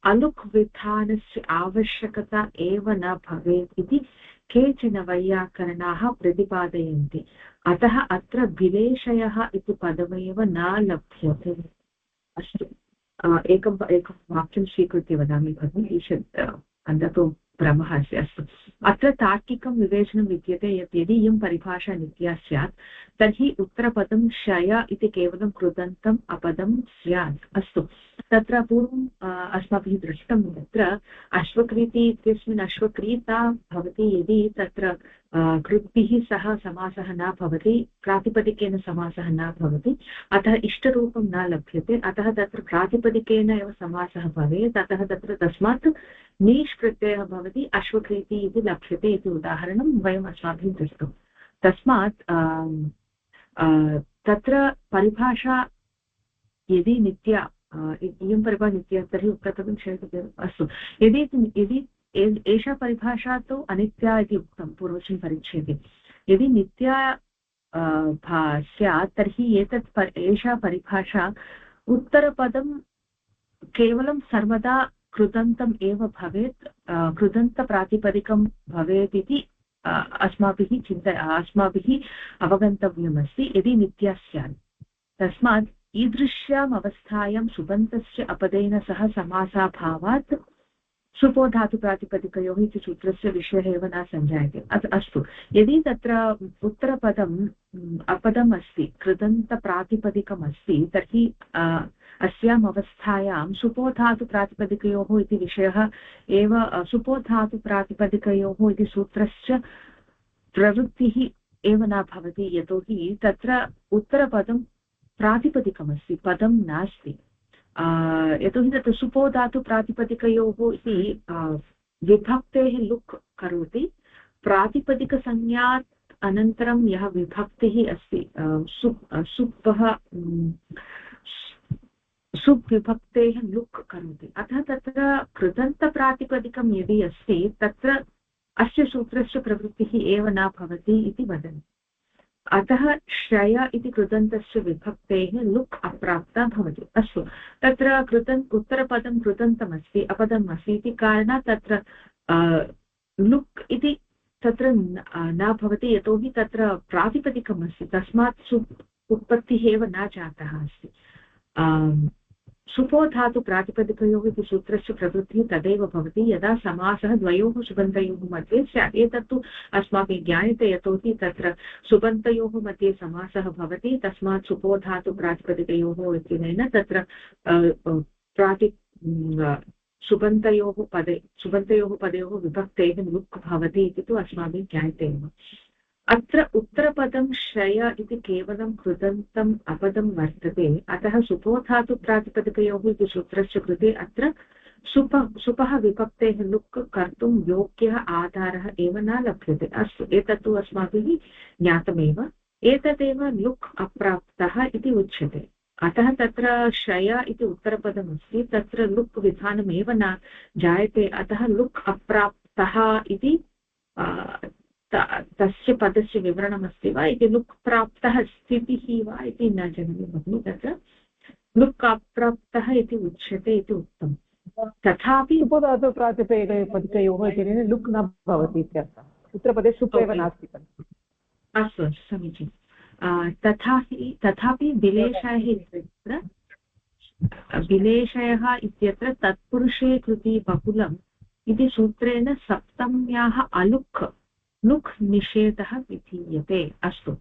अलुक् विधानस्य आवश्यकता एव न भवेत् इति केचन वैयाकरणाः प्रतिपादयन्ति। अतः अत्र विलेशयः इति पदमेव न लभ्यते। अस्तु, एकं वाक्यं स्वीकृत्य वदामि भगिनि, ईषत् अन्धतो भ्रमः अस्ति। अस्तु, अत्र तार्किकं विवेचनं विद्यते यत् यदि इयं परिभाषा नित्या स्यात् तर्हि उत्तरपदं शय इति केवलं कृदन्तम् अपदं स्यात्। अस्तु, तत्र पूर्वम् अस्माभिः दृष्टं तत्र अश्वक्रीति इत्यस्मिन् अश्वक्रीता भवति यदि तत्र कृद्भिः सह समासः न भवति, प्रातिपदिकेन समासः न भवति, अतः इष्टरूपं न लभ्यते, अतः तत्र प्रातिपदिकेन एव समासः भवेत्, अतः तत्र तस्मात् नीष् प्रत्ययः भवति, अश्वक्रीति इति लभ्यते इति उदाहरणं वयम् अस्माभिः दृष्टं। तस्मात् तत्र परिभाषा यदि नित्या इयं परिभाषा नित्या तर्हि उत्तरपदं शयति। अस्तु, यदि एषा परिभाषा तु अनित्या इति उक्तं पूर्वस्मिन् परिच्छेदे, यदि नित्या स्यात् तर्हि एषा परिभाषा उत्तरपदं केवलं सर्वदा कृदन्तम् एव भवेत्, कृदन्तप्रातिपदिकं भवेत् इति अस्माभिः अवगन्तव्यमस्ति यदि नित्या स्यात्। तस्मात् ईदृश्याम् अवस्थायां सुबन्तस्य अपदेन सह समासाभावात् सुपोधातुप्रातिपदिकयोः इति सूत्रस्य विषयः एव न सञ्जायते। अस्तु, यदि तत्र उत्तरपदम् अपदम् अस्ति, कृदन्तप्रातिपदिकम् अस्ति, तर्हि अस्याम् अवस्थायां सुपोधातुप्रातिपदिकयोः इति विषयः एव, सुपोधातुप्रातिपदिकयोः इति सूत्रस्य प्रवृत्तिः एव न भवति, यतोहि तत्र उत्तरपदं प्रातिपदिकमस्ति, पदं नास्ति। यतोहि तत्र सुपोधातुप्रातिपदिकयोः इति विभक्तेः लुक् करोति, प्रातिपदिकसंज्ञात् अनन्तरं यः विभक्तिः अस्ति सुविभक्तेः लुक् करोति, अतः तत्र कृदन्तप्रातिपदिकं यदि अस्ति तत्र अस्य सूत्रस्य प्रवृत्तिः एव न भवति इति वदन्ति। अतः श्रय इति कृदन्तस्य विभक्तेः लुक् अप्राप्ता भवति। अस्तु, तत्र उत्तरपदं कृदन्तमस्ति, अपदम् अस्ति इति कारणात् तत्र लुक् इति तत्र न भवति, यतोहि तत्र प्रातिपदिकमस्ति, तस्मात् उत्पत्तिः एव न जातः अस्ति। सुपोधातुप्रातिपदिकयोः इति सूत्रस्य प्रवृत्तिः तदेव भवति यदा समासः द्वयोः सुबन्तयोः मध्ये स्यात्। एतत्तु अस्माभिः ज्ञायते, यतोहि तत्र सुबन्तयोः मध्ये समासः भवति, तस्मात् सुपोधातुप्रातिपदिकयोः इत्यनेन तत्र सुबन्तयोः पदयोः विभक्तेः लुक् भवति इति तु अस्माभिः ज्ञायते एव। अत्र उत्तरपदं शय इति केवलं कृदन्तम् अपदं वर्तते, अतः सुपोधातुप्रातिपदिकयोः इति सूत्रस्य कृते अत्र सुपः विभक्तेः लुक् कर्तुं योग्यः आधारः एव न लभ्यते। अस्तु, एतत्तु अस्माभिः ज्ञातमेव, एतदेव लुक् अप्राप्तः इति उच्यते। अतः तत्र शय इति उत्तरपदमस्ति, तत्र लुक् विधानमेव न जायते, अतः लुक् अप्राप्तः इति तस्य पदस्य विवरणमस्ति वा इति, लुक् प्राप्तः स्थितिः वा इति न जानामि भगिनि, तत्र लुक् अप्राप्तः इति उच्यते इति उक्तम्। तथापि सुपोधातुप्रातिपदिकयोः इत्यनेन लुक् न भवति इत्यर्थः, उत्तरपदे सुप् एव नास्ति खलु। अस्तु, समीचीनं। तथापि विलेशयः इत्यत्र तत्पुरुषे कृति बहुलम् इति सूत्रेण सप्तम्याः अलुक् लुक् निषेधः विधीयते। अस्तु,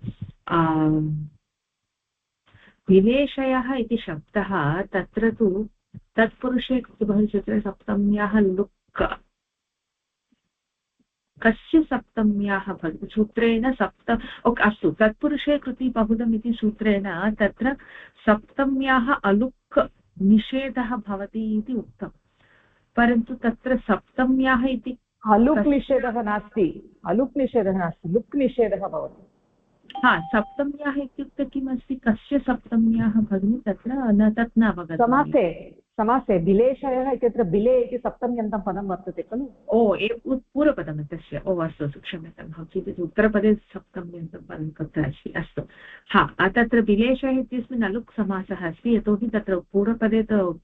विलेशयः इति शब्दः तत्र तु तत्पुरुषे कृतिबहुलसूत्रे सप्तम्याः लुक्, कस्य सप्तम्याः भवति सूत्रेण अस्तु, तत्पुरुषे कृतिबहुलम् इति सूत्रेण तत्र सप्तम्याः अलुक् निषेधः भवति इति उक्तं, परन्तु तत्र सप्तम्याः इति अलुक् निषेधः नास्ति, लुक् निषेधः भवति। सप्तम्याः इत्युक्ते किमस्ति, कस्य सप्तम्याः भगिनि, तत्र तत् न अवगतम्। समासे बिलेशयः इत्यत्र बिले इति सप्तम्यन्तं पदं वर्तते खलु। पूर्वपदं तस्य। अस्तु, क्षम्यतां भवति, उत्तरपदे सप्तम्यन्तं पदं तत्र अस्ति। अस्तु, तत्र बिलेशः इत्यस्मिन् अलुक् समासः अस्ति, यतोहि तत्र पूर्वपदे तु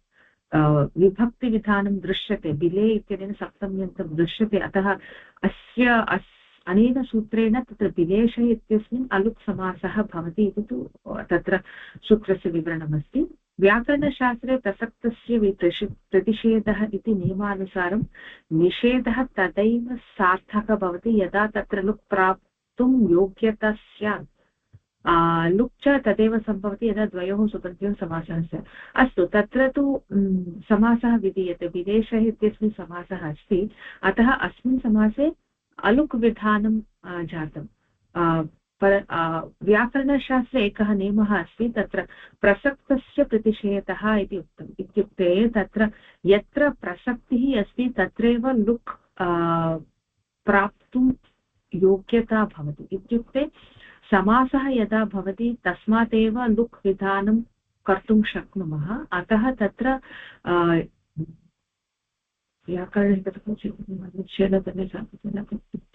विभक्तिविधानं दृश्यते, बिले इत्यनेन सप्तम्यन्तं दृश्यते, अतः अनेन सूत्रेण तत्र बिलेशः इत्यस्मिन् अलुक् समासः भवति इति तु तत्र सूत्रस्य विवरणमस्ति। व्याकरणशास्त्रे प्रसक्तस्य प्रतिषेधः इति नियमानुसारं निषेधः तदैव सार्थकः भवति यदा तत्र लुक् प्राप्तुं योग्यता स्यात्। लुक् च तदेव सम्भवति यदा द्वयोः सुबन्धयोः समासः स्यात्। अस्तु, तत्र तु समासः विधीयते, विदेशः इत्यस्मिन् समासः अस्ति, अतः अस्मिन् समासे अलुक् विधानं जातं। व्याकरणशास्त्रे एकः नियमः अस्ति, तत्र प्रसक्तस्य प्रतिषेधः इति उक्तम्। इत्युक्ते तत्र यत्र प्रसक्तिः अस्ति तत्रैव लुक् प्राप्तुं योग्यता भवति। इत्युक्ते समासः यदा भवति तस्मात् एव लुक् विधानं कर्तुं शक्नुमः। अतः तत्र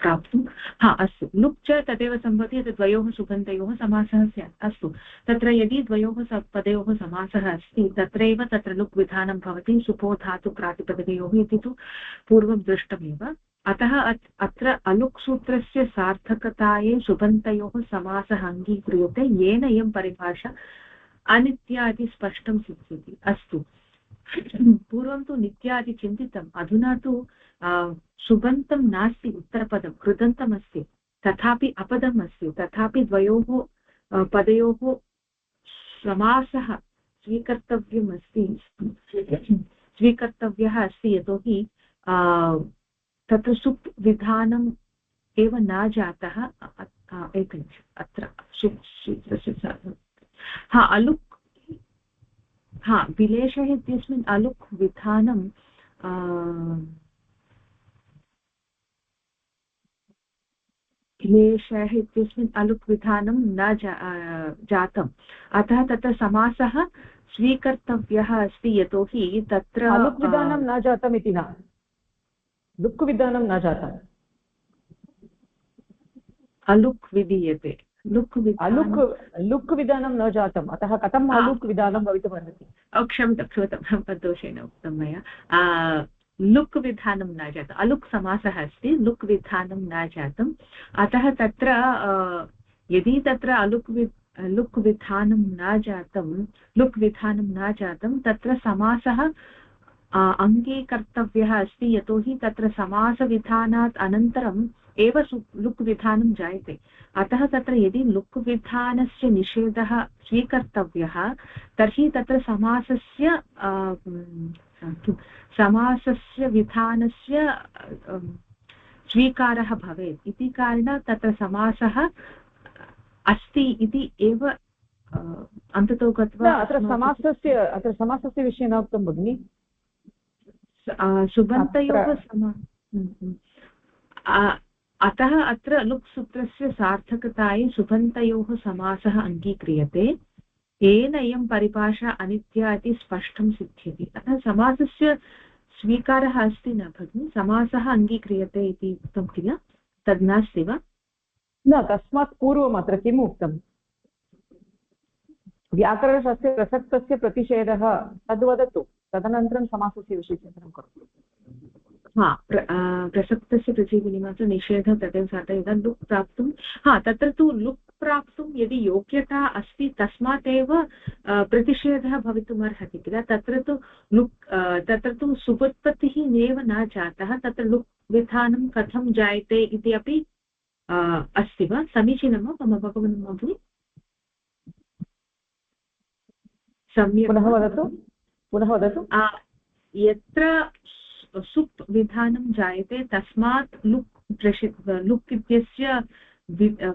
प्राप्तुं अस्तु, लुक् च तदेव सम्भवति यत् द्वयोः सुबन्तयोः समासः स्यात्। अस्तु, तत्र यदि द्वयोः पदयोः समासः अस्ति तत्रैव तत्र लुक् विधानं भवति सुपो धातु प्रातिपदिकयोः इति तु पूर्वं दृष्टमेव। अतः अत्र अलुक् सूत्रस्य सार्थकतायै सुबन्तयोः समासः अङ्गीक्रियते, येन इयं परिभाषा अनित्या इति स्पष्टं सिद्ध्यति। अस्तु, पूर्वं तु नित्या इति चिन्तितम्, अधुना तु सुबन्तं नास्ति, उत्तरपदं कृदन्तमस्ति, तथापि अपदम् अस्ति, तथापि द्वयोः पदयोः समासः स्वीकर्तव्यः अस्ति, यतोहि तत्र सुप् विधानम् एव न जातः। एकनिमिषम्, अत्र सुप् अलुक् विलेशः इत्यस्मिन् अलुक् विधानं विलेशः इत्यस्मिन् अलुक् विधानं न जातम्। अतः तत्र समासः स्वीकर्तव्यः अस्ति, यतोहि तत्र अलुक् विधानं न जातम् इति न, लुक् विधानं न जातम्, अलुक् विधीयते, लुक् विधानं न जातम्, अतः कथम् अलुक् विधानं भवितुमर्हति? क्षम्यतां, दोषेण उक्तं मया। लुक् विधानं न जातम्, अलुक् समासः अस्ति, लुक् विधानं न जातम्। अतः तत्र यदि तत्र लुक् विधानं न जातं तत्र समासः अङ्गीकर्तव्यः अस्ति, यतोहि तत्र समासविधानात् अनन्तरम् एव लुक् विधानं जायते। अतः तत्र यदि लुक् विधानस्य निषेधः स्वीकर्तव्यः तर्हि तत्र समासस्य विधानस्य स्वीकारः भवेत्। इति कारणात् तत्र समासः अस्ति इति एव अन्ततो गत्वा अत्र समासस्य विषये न उक्तं भगिनि। सुबन्तयोः अतः अत्र लुक् सूत्रस्य सार्थकतायै सुबन्तयोः समासः अङ्गीक्रियते, येन इयं परिभाषा अनित्या इति स्पष्टं सिद्ध्यति। अतः समासस्य स्वीकारः अस्ति न भगिनि, समासः अङ्गीक्रियते इति उक्तं किल, तद् नास्ति वा? न, तस्मात् पूर्वम् अत्र किम् उक्तं? व्याकरणशास्त्रे प्रसक्तस्य प्रतिषेधः तद्वदतु, तदनन्तरं समासस्य विषये चिन्तनं करोतु। प्रसक्तस्य प्रतिनिमात्र निषेधः तदेव साधः यदा लुक् प्राप्तुं तत्र तु लुक् प्राप्तुं यदि योग्यता अस्ति तस्मात् एव प्रतिषेधः भवितुमर्हति किल। तत्र तु सुबुत्पत्तिः एव न जातः, तत्र लुक् विधानं कथं जायते इति अपि अस्ति वा? समीचीनं वा मम भगवन् भगिनि? सम्यक् पुनः वदतु। यत्र सुप् विधानं जायते तस्मात् लुक् इत्यस्य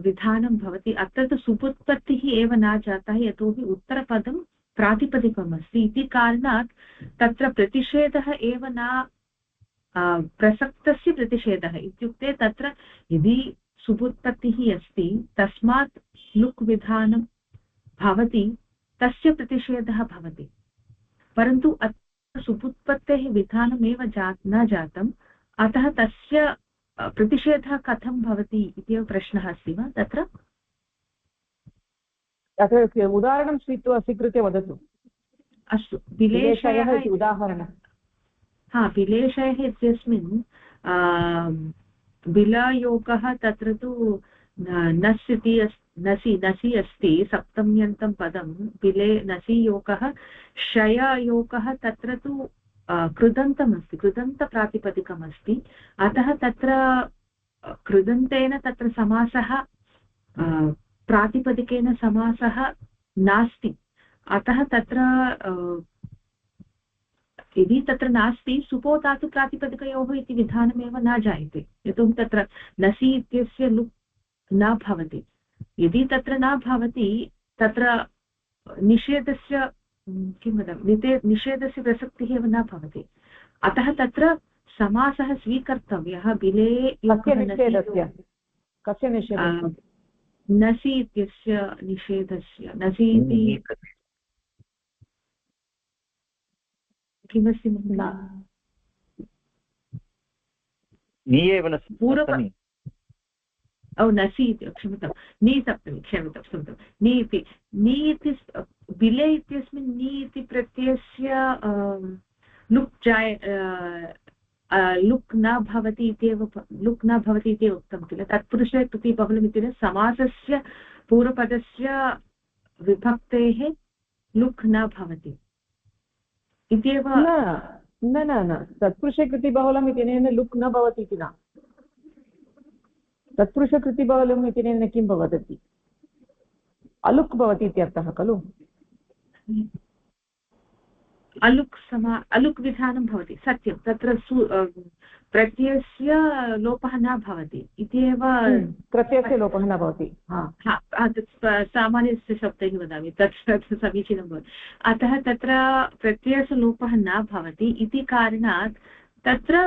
विधानं भवति। अत्र तु सुबुत्पत्तिः एव न जातः, यतोहि उत्तरपदं प्रातिपदिकम् अस्ति। इति कारणात् तत्र प्रतिषेधः एव न, प्रसक्तस्य प्रतिषेधः इत्युक्ते तत्र यदि सुबुत्पत्तिः अस्ति तस्मात् लुक् विधानं भवति, तस्य प्रतिषेधः भवति। परन्तु अत्र सुबुत्पत्तेः विधानमेव न जातम्, अतः तस्य प्रतिषेधः कथं भवति इत्येव प्रश्नः अस्ति वा तत्र? अत्र उदाहरणं स्वीकृत्य वदतु। अस्तु, विलेशयः इति उदाहरणं। विलेशयः इत्यस्मिन् बिलयोगः तत्र तु नस् इति नसि नसि अस्ति सप्तम्यन्तं पदं बिले नसि योगः शययोगः तत्र तु कृदन्तमस्ति कृदन्तप्रातिपदिकमस्ति अतः तत्र कृदन्तेन तत्र समासः प्रातिपदिकेन समासः नास्ति अतः तत्र यदि तत्र नास्ति सुपो धातु प्रातिपदिकयोः इति विधानमेव न जायते यतोहि तत्र नसि इत्यस्य लुक् न भवति यदि तत्र न भवति तत्र निषेधस्य किं वदामि निषेधस्य प्रसक्तिः एव न भवति अतः तत्र समासः स्वीकर्तव्यः बिले कस्य निषेधस्य नसि इत्यस्य निषेधस्य नसि इति किमस्ति नसि इति क्षम्यतां नी सप्तमी क्षम्यतां नी इति बिले इत्यस्मिन् नी इति प्रत्ययस्य लुक् न भवति इत्येव उक्तं किल तत्पुरुषे कृति बहुलम् इति समासस्य पूर्वपदस्य विभक्तेः लुक् न भवति इत्येव न तत्पुरुषे कृति बहुलम् इत्यनेन लुक् न भवति इति न तत्पुरुषकृति बहुलम् इत्यनेन किं भवति अलुक् भवति इत्यर्थः खलु अलुक् विधानं भवति सत्यं तत्र प्रत्ययस्य लोपः न भवति इत्येव प्रत्ययस्य लोपः न भवति सामान्यस्य शब्दैः वदामि तत् समीचीनं भवति अतः तत्र प्रत्ययस्य लोपः न भवति इति कारणात् तत्र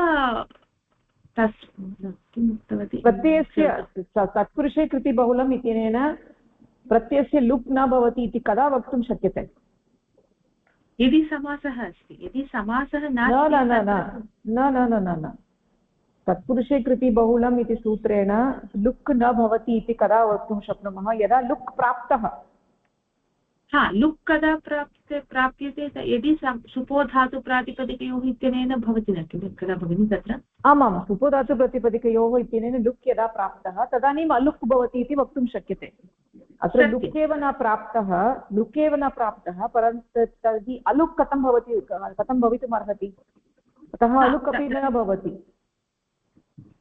किम् उक्तवती प्रत्ययस्य तत्पुरुषे कृति बहुलम् इत्यनेन प्रत्ययस्य लुक् न भवति इति कदा वक्तुं शक्यते यदि समासः अस्ति यदि समासः न तत्पुरुषे कृति बहुलम् इति सूत्रेण लुक् न भवति इति कदा वक्तुं शक्नुमः यदा लुक् प्राप्तः लुक् कदा प्राप्यते यदि सुपो धातु प्रातिपदिकयोः इत्यनेन भवति न किल कदा भगिनि तत्र आमां सुपो धातु प्रातिपदिकयोः इत्यनेन लुक् यदा प्राप्तः तदानीम् अलुक् भवति इति वक्तुं शक्यते अत्र लुक् एव न प्राप्तः परन्तु तर्हि अलुक् कथं भवितुम् अर्हति अतः अलुक् अपि न भवति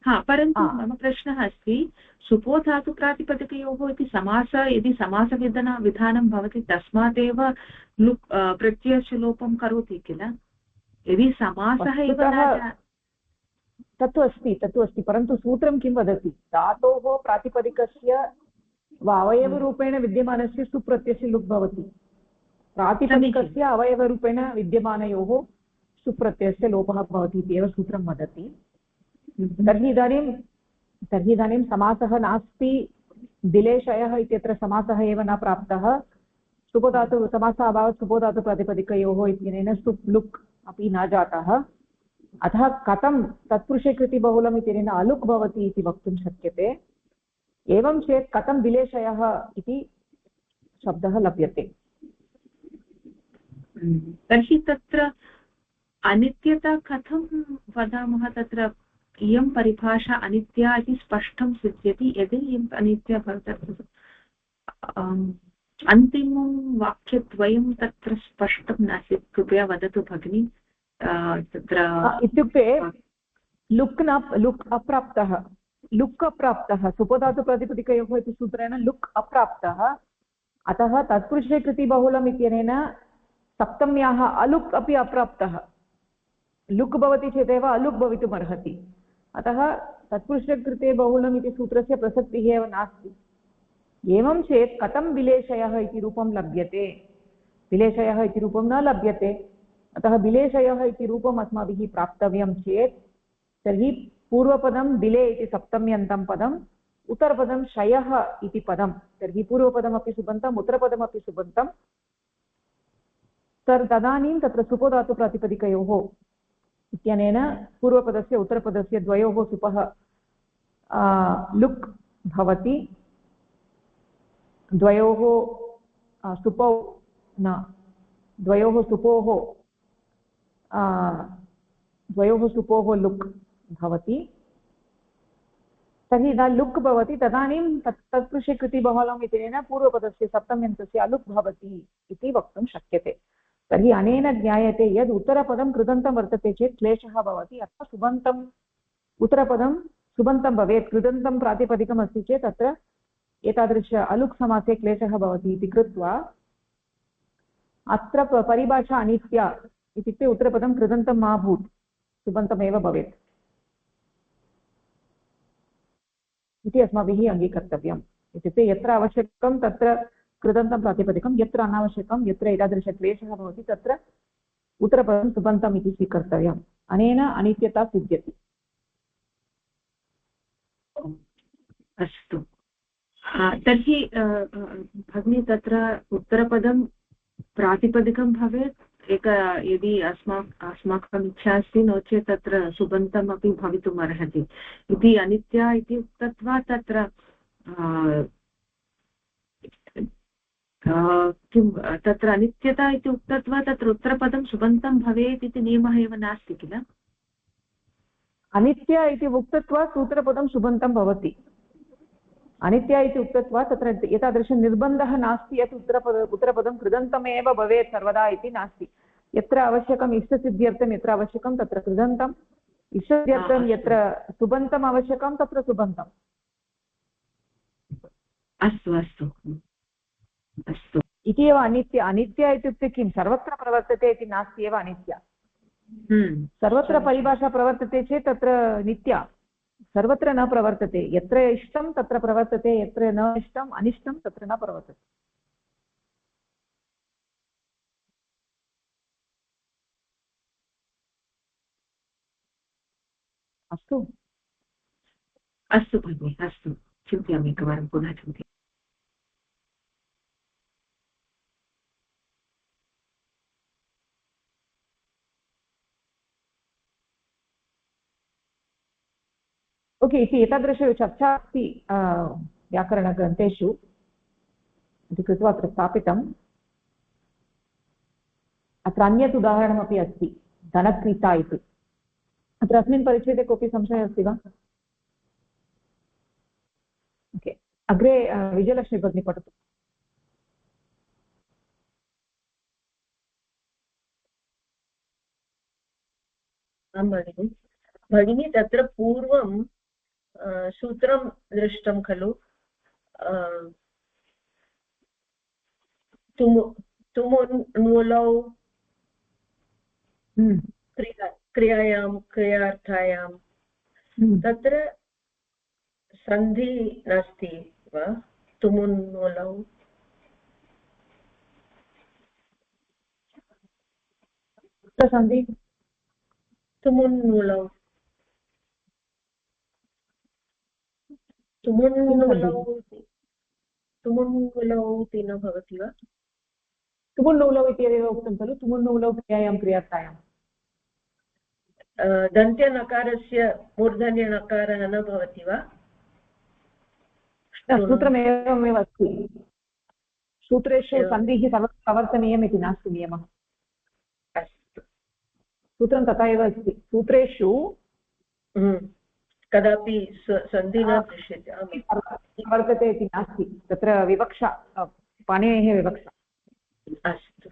परन्तु मम प्रश्नः अस्ति सुपो धातु प्रातिपदिकयोः इति यदि समासविधानं भवति तस्मादेव लुक् प्रत्ययस्य लोपं करोति किल यदि समासः एव तत्तु अस्ति परन्तु सूत्रं किं वदति धातोः प्रातिपदिकस्य अवयवरूपेण विद्यमानस्य सुप्रत्ययस्य लुक् भवति प्रातिपदिकस्य अवयवरूपेण विद्यमानयोः सुप्रत्ययस्य लोपः भवति इत्येव सूत्रं वदति तर्हि इदानीं समासः नास्ति दिलेशयः इत्यत्र समासः एव न प्राप्तः सुपोधातु समासः अभावात् सुपोधातु प्रातिपदिकयोः इत्यनेन सुप् लुक् अपि न जातः अतः कथं तत्पुरुषे कृति बहुलम् इत्यनेन अलुक् भवति इति वक्तुं शक्यते एवं चेत् कथं दिलेशयः इति शब्दः लभ्यते तर्हि तत्र अनित्यता कथं वदामः तत्र इयं परिभाषा अनित्या इति स्पष्टं सिद्ध्यति यदि इयम् अनित्या भवति अन्तिमं वाक्यद्वयं तत्र स्पष्टं नासीत् कृपया वदतु भगिनि तत्र इत्युक्ते लुक् अप्राप्तः सुपोधातु प्रातिपदिकयोः इति सूत्रेण लुक् अप्राप्तः अतः तत्पुरुषे कृति बहुलम् इत्यनेन सप्तम्याः अलुक् अपि अप्राप्तः लुक् भवति चेदेव अलुक् भवितुम् अर्हति अतः तत्पुरुषे कृते बहुलम् इति सूत्रस्य प्रसक्तिः एव नास्ति एवं चेत् कथं विलेशयः इति रूपं लभ्यते विलेशयः इति रूपं न लभ्यते अतः विलेशयः इति रूपम् अस्माभिः प्राप्तव्यं चेत् तर्हि पूर्वपदं बिले इति सप्तम्यन्तं पदम् उत्तरपदं शयः इति पदं तर्हि पूर्वपदमपि सुबन्तम् उत्तरपदमपि सुबन्तं तदानीं तत्र सुपोधातु प्रातिपदिकयोः इत्यनेन पूर्वपदस्य उत्तरपदस्य द्वयोः सुपः लुक् भवति द्वयोः सुपौ न द्वयोः सुपोः लुक् भवति तर्हि यदा लुक् भवति तदानीं तत्पुरुषे कृति बहुलम् इत्यनेन पूर्वपदस्य सप्तम्यन्तस्य अलुक् भवति इति वक्तुं शक्यते। तर्हि अनेन ज्ञायते यद् उत्तरपदं कृदन्तं वर्तते चेत् क्लेशः भवति, अतः सुबन्तम् उत्तरपदं सुबन्तं भवेत्। कृदन्तं प्रातिपदिकम् अस्ति चेत् अत्र एतादृश अलुक् समासे क्लेशः भवति इति कृत्वा अत्र परिभाषा अनित्या, इत्युक्ते उत्तरपदं कृदन्तं मा भूत्, सुबन्तमेव भवेत् इति अस्माभिः अङ्गीकर्तव्यम्। इत्युक्ते यत्र आवश्यकं तत्र कृदन्तं प्रातिपदिकं, यत्र अनावश्यकं यत्र एतादृशक्लेशः भवति तत्र उत्तरपदं सुबन्तम् इति स्वीकर्तव्यम्। अनेन अनित्यता सिद्ध्यति। अस्तु, तर्हि भगिनी तत्र उत्तरपदं प्रातिपदिकं भवेत् यदि अस्माकम् इच्छा अस्ति, नो चेत् तत्र सुबन्तम् अपि भवितुम् अर्हति इति अनित्या इति उक्त्वा तत्र किं तत्र अनित्यता इति उक्त्वा तत्र उत्तरपदं सुबन्तं भवेत् इति नियमः एव नास्ति किल? अनित्या इति उक्त्वा उत्तरपदं सुबन्तं भवति। अनित्या इति उक्त्वा तत्र एतादृशनिर्बन्धः नास्ति यत् उत्तरपदं कृदन्तमेव भवेत् सर्वदा इति नास्ति। यत्र आवश्यकम् इष्टसिद्ध्यर्थं यत्र आवश्यकं तत्र कृदन्तम्, इष्टसिद्ध्यर्थं यत्र सुबन्तम् आवश्यकं तत्र सुबन्तम्। अस्तु अस्तु अस्तु, इति एव अनित्य। अनित्या इत्युक्ते किं, सर्वत्र प्रवर्तते इति नास्ति एव अनित्या। सर्वत्र परिभाषा प्रवर्तते चेत् तत्र नित्या, सर्वत्र न प्रवर्तते। यत्र इष्टं तत्र प्रवर्तते, यत्र न इष्टम् अनिष्टं तत्र न प्रवर्तते। अस्तु अस्तु भगिनि, अस्तु, चिन्तयामि एकवारं पुनः चिन्तयामि। ओके, इति एतादृश चर्चा अस्ति व्याकरणग्रन्थेषु इति कृत्वा अत्र स्थापितम्। अत्र अन्यत् उदाहरणमपि अस्ति, धनक्रीता इति। अत्र अस्मिन् परिच्छेदे कोऽपि संशयः अस्ति वा? ओके, अग्रे विजयलक्ष्मी भगिनी पठतु। आं भगिनी, तत्र पूर्वं सूत्रं दृष्टं खलु, तुमुन्मूलौ क्रियायां क्रियार्थायां तत्र सन्धि नास्ति वा? तुमुन्मूलौ सन्धि, तुमुन्मूलौ इति न भवति वा? तुमुन्नूलौ इत्येव उक्तं खलु, तुमुन्नूलौ क्रियायां क्रियार्थायां। दन्त्यनकारस्य मूर्धन्यनकारः न भवति वा? सूत्रमेवमेव अस्ति। सूत्रेषु सन्धिः प्रवर्तनीयम् इति नास्ति नियमः। अस्तु, सूत्रं तथा एव अस्ति। सूत्रेषु कदापि सन्धिः न दृश्यते, प्रवर्तते इति नास्ति। तत्र विवक्षा, पाणिनेः विवक्षा। अस्तु,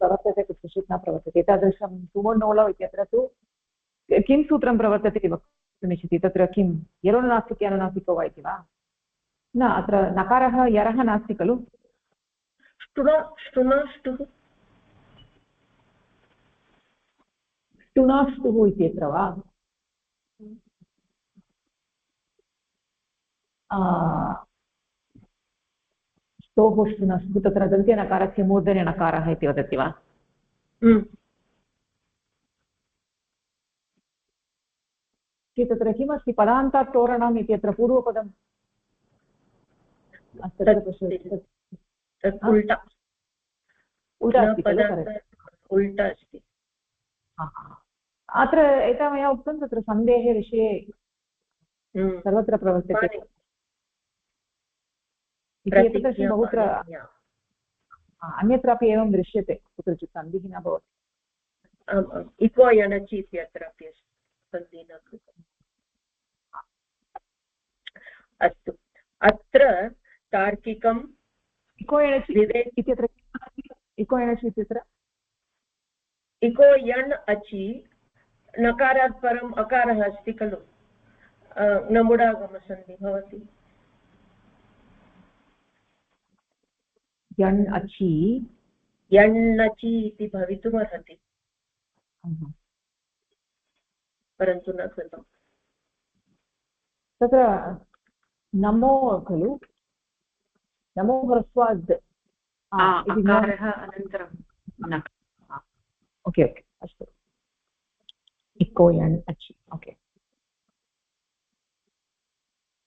प्रवर्तते कुत्रचित् न प्रवर्तते। एतादृशं तुमुन्नूलौ इत्यत्र तु किं सूत्रं प्रवर्तते इति वक्तुमिच्छति। तत्र किं यरोनुनासिके अनुनासिको वा इति वा? न, अत्र नकारः यरः नास्ति खलु। ष्टुनाष्टुः इत्यत्र वा? स्तोः ष्टुनष्टु, तत्र दन्त्यनकारस्य मूर्धन्यनकारः इति वदति वा? तत्र किमस्ति, पदान्तात्तोरणम् इत्यत्र पूर्वपदम् उल्टा अस्ति। अत्र एता मया उक्तं, तत्र सन्धेः विषये सर्वत्र प्रवर्तते। एतादृशं बहुत्र अन्यत्रापि एवं दृश्यते, कुत्रचित् सन्धिः न भवति। इको यणचि इत्यत्रापि सन्धिः न कृतम्। अस्तु अत्र तार्किकं इको एणचि विवेक इत्यत्र इको एणचि इत्यत्र इको यण् अचि नकारात् परम् अकारः अस्ति खलु नमुडागमसन्धि भवति यण् अचि यण्णचि इति भवितुमर्हति परन्तु न कृतम् तत्र नमो खलु नमो ह्रस्वाद् अकारः अनन्तरं न ओके ओके अस्तु इको यण् अचि ओके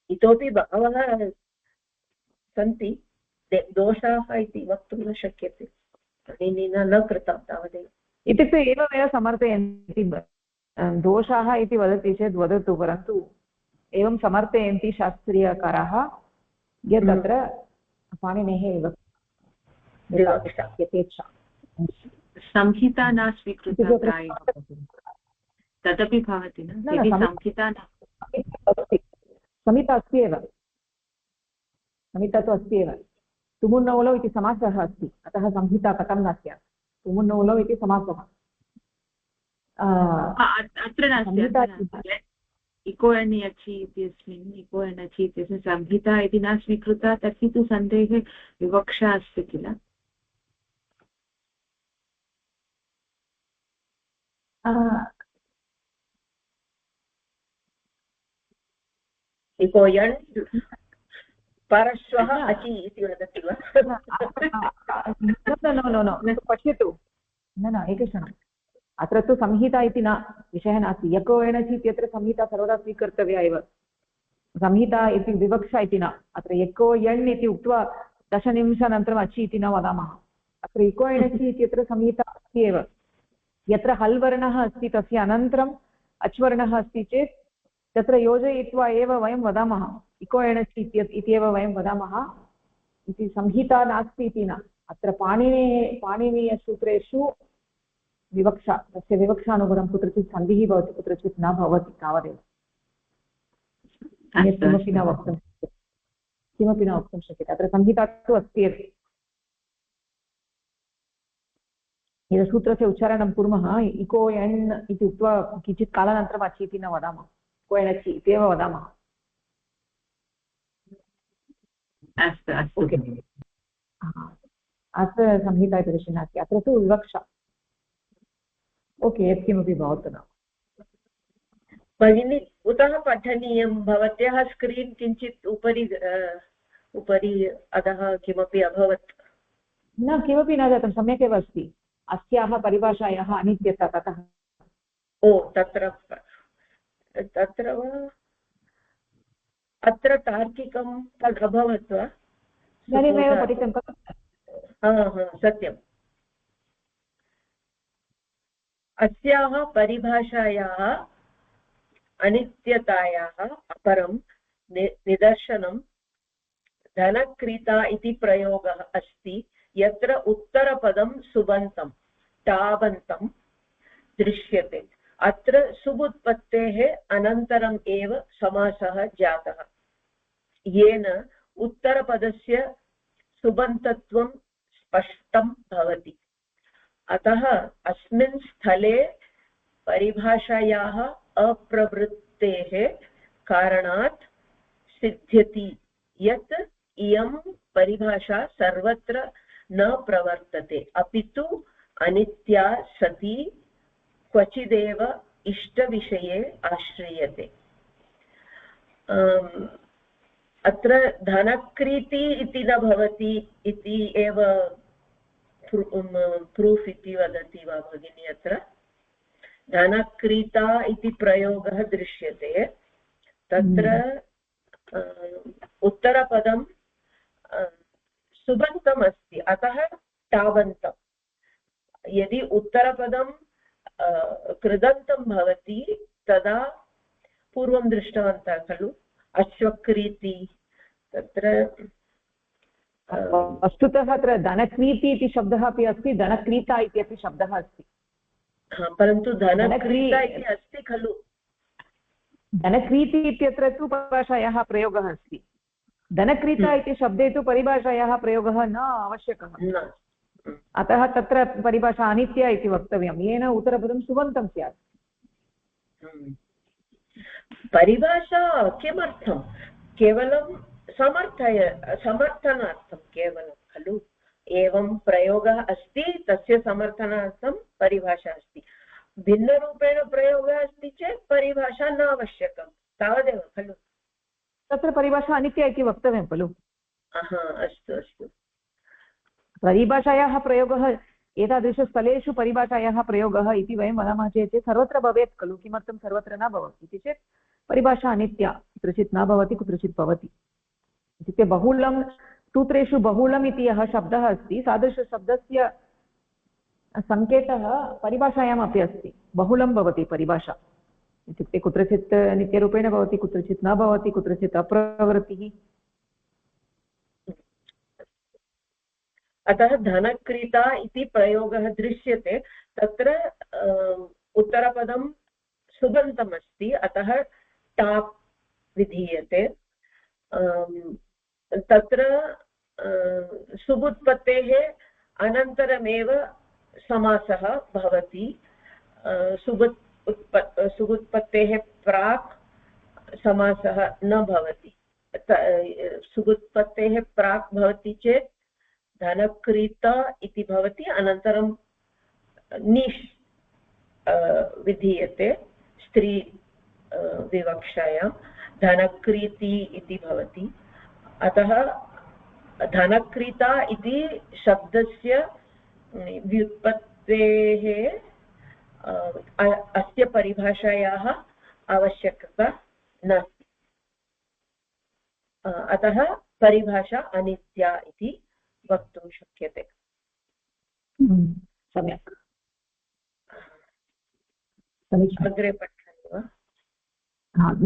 इतोपि बहवः सन्ति दोषाः इति वक्तुं न शक्यते अनेन न कृतं तावदेव इत्युक्ते एवमेव समर्थयन्ति दोषाः इति वदति चेत् वदतु परन्तु एवं समर्थयन्ति शास्त्रीयकाराः यत् अत्र पाणिनेः यथेच्छा संहिता न स्वीकृता प्रायः तदपि भवति न यदि संहिता न संहिता अस्ति एव संहिता तु अस्ति एव तुमुन्नौलौ इति समासः अस्ति अतः संहिता कथं न स्यात् तुमुन्नौलौ इति समासः अत्र नास्ति इको एण् यचि इत्यस्मिन् इको एण् अचि इत्यस्मिन् संहिता इति न स्वीकृता तर्हि तु सन्देहे विवक्षा अस्ति किल इको यण् परश्वः अचि इति वदति वा पश्यतु न एकक्षणम् अत्र तु संहिता इति न विषयः नास्ति यको एणचि इत्यत्र संहिता सर्वदा स्वीकर्तव्या एव संहिता इति विवक्षा इति न अत्र यको यण् इति उक्त्वा दशनिमिषानन्तरम् अचि इति न वदामः अत्र इको एणचि इत्यत्र संहिता अस्ति एव यत्र हल् वर्णः अस्ति तस्य अनन्तरम् अच् वर्णः अस्ति चेत् तत्र योजयित्वा एव वयं वदामः इको एणचि इति एव वयं वदामः इति संहिता नास्ति इति न अत्र पाणिनीयसूत्रेषु विवक्षा तस्य विवक्षानुगुणं कुत्रचित् सन्धिः भवति कुत्रचित् न भवति तावदेव किमपि न वक्तुं शक्यते अत्र संहिता तु अस्ति एव यदा सूत्रस्य उच्चारणं कुर्मः इको एण् इति उक्त्वा किञ्चित् कालानन्तरम् अचि इति न वदामः इको एणचि इत्येव वदामः अस्तु अस्तु अत्र संहिता इति विषयः नास्ति अत्र तु विवक्षा ओके यत्किमपि भवतु न भगिनी कुतः पठनीयं भवत्याः स्क्रीन् किञ्चित् उपरि अधः किमपि अभवत् न किमपि न जातं सम्यक् एव अस्ति अस्याः परिभाषायाः अनित्यता ततः ओ तत्र वा अत्र तार्किकं तद् अभवत् वा इदानीमेव पठितं खलु सत्यम् अस्याः परिभाषायाः अनित्यतायाः अपरं निदर्शनं धनक्रीता इति प्रयोगः अस्ति यत्र उत्तरपदं सुबन्तं तावन्तं दृश्यते अत्र सुबुत्पत्तेः अनन्तरम् एव समासः जातः येन उत्तरपदस्य सुबन्तत्वं स्पष्टं भवति अतः अस्मिन् स्थले परिभाषायाः अप्रवृत्तेः कारणात् सिद्ध्यति यत् इयं परिभाषा सर्वत्र न प्रवर्तते अपि तु अनित्या सती क्वचिदेव इष्टविषये आश्रियते अत्र धनक्रीति इति न भवति इति एव प्रूफ् इति वदति वा भगिनी अत्र धनक्रीता इति प्रयोगः दृश्यते तत्र उत्तरपदं सुबन्तम् अस्ति अतः तावन्तं यदि उत्तरपदं कृदन्तं भवति तदा पूर्वं दृष्टवन्तः खलु अश्वक्रीति तत्र वस्तुतः अत्र धनक्रीति इति शब्दः अपि अस्ति धनक्रीता इत्यपि शब्दः अस्ति परन्तु धनक्रीता इति अस्ति खलु धनक्रीति इत्यत्र तु परिभाषायाः प्रयोगः अस्ति धनक्रीता इति शब्दे तु परिभाषायाः प्रयोगः न आवश्यकः अतः तत्र परिभाषा अनित्या इति वक्तव्यं येन उत्तरपदं सुबन्तं स्यात् परिभाषा किमर्थं केवलं समर्थनार्थं केवलं खलु एवं प्रयोगः अस्ति तस्य समर्थनार्थं परिभाषा अस्ति भिन्नरूपेण प्रयोगः अस्ति चेत् परिभाषा न आवश्यकं तावदेव खलु तत्र परिभाषा अनित्या इति वक्तव्यं खलु अस्तु अस्तु परिभाषायाः प्रयोगः एतादृशस्थलेषु परिभाषायाः प्रयोगः इति वयं वदामः चेत् सर्वत्र भवेत् खलु किमर्थं सर्वत्र न भवति इति चेत् परिभाषा अनित्या कुत्रचित् न भवति कुत्रचित् भवति इत्युक्ते बहुलं सूत्रेषु बहुलम् इति यः शब्दः अस्ति तादृशशब्दस्य सङ्केतः परिभाषायामपि अस्ति बहुलं भवति परिभाषा इत्युक्ते कुत्रचित् नित्यरूपेण भवति कुत्रचित् न भवति कुत्रचित् अप्रवृत्तिः अतः धनक्रीता इति प्रयोगः दृश्यते तत्र उत्तरपदं सुबन्तमस्ति अतः टाप् विधीयते तत्र सुबुत्पत्तेः अनन्तरमेव समासः भवति सुबुत्पत्तेः प्राक् समासः न भवति सुबुत्पत्तेः प्राक् भवति चेत् धनक्रीता इति भवति अनन्तरं नीष् विधीयते स्त्री विवक्षायां धनक्रीति इति भवति अतः धनक्रीता इति शब्दस्य व्युत्पत्तेः अस्य परिभाषायाः आवश्यकता नास्ति अतः परिभाषा अनित्या इति वक्तुं शक्यते सम्यक् समीचीनम् अग्रे पठामि वा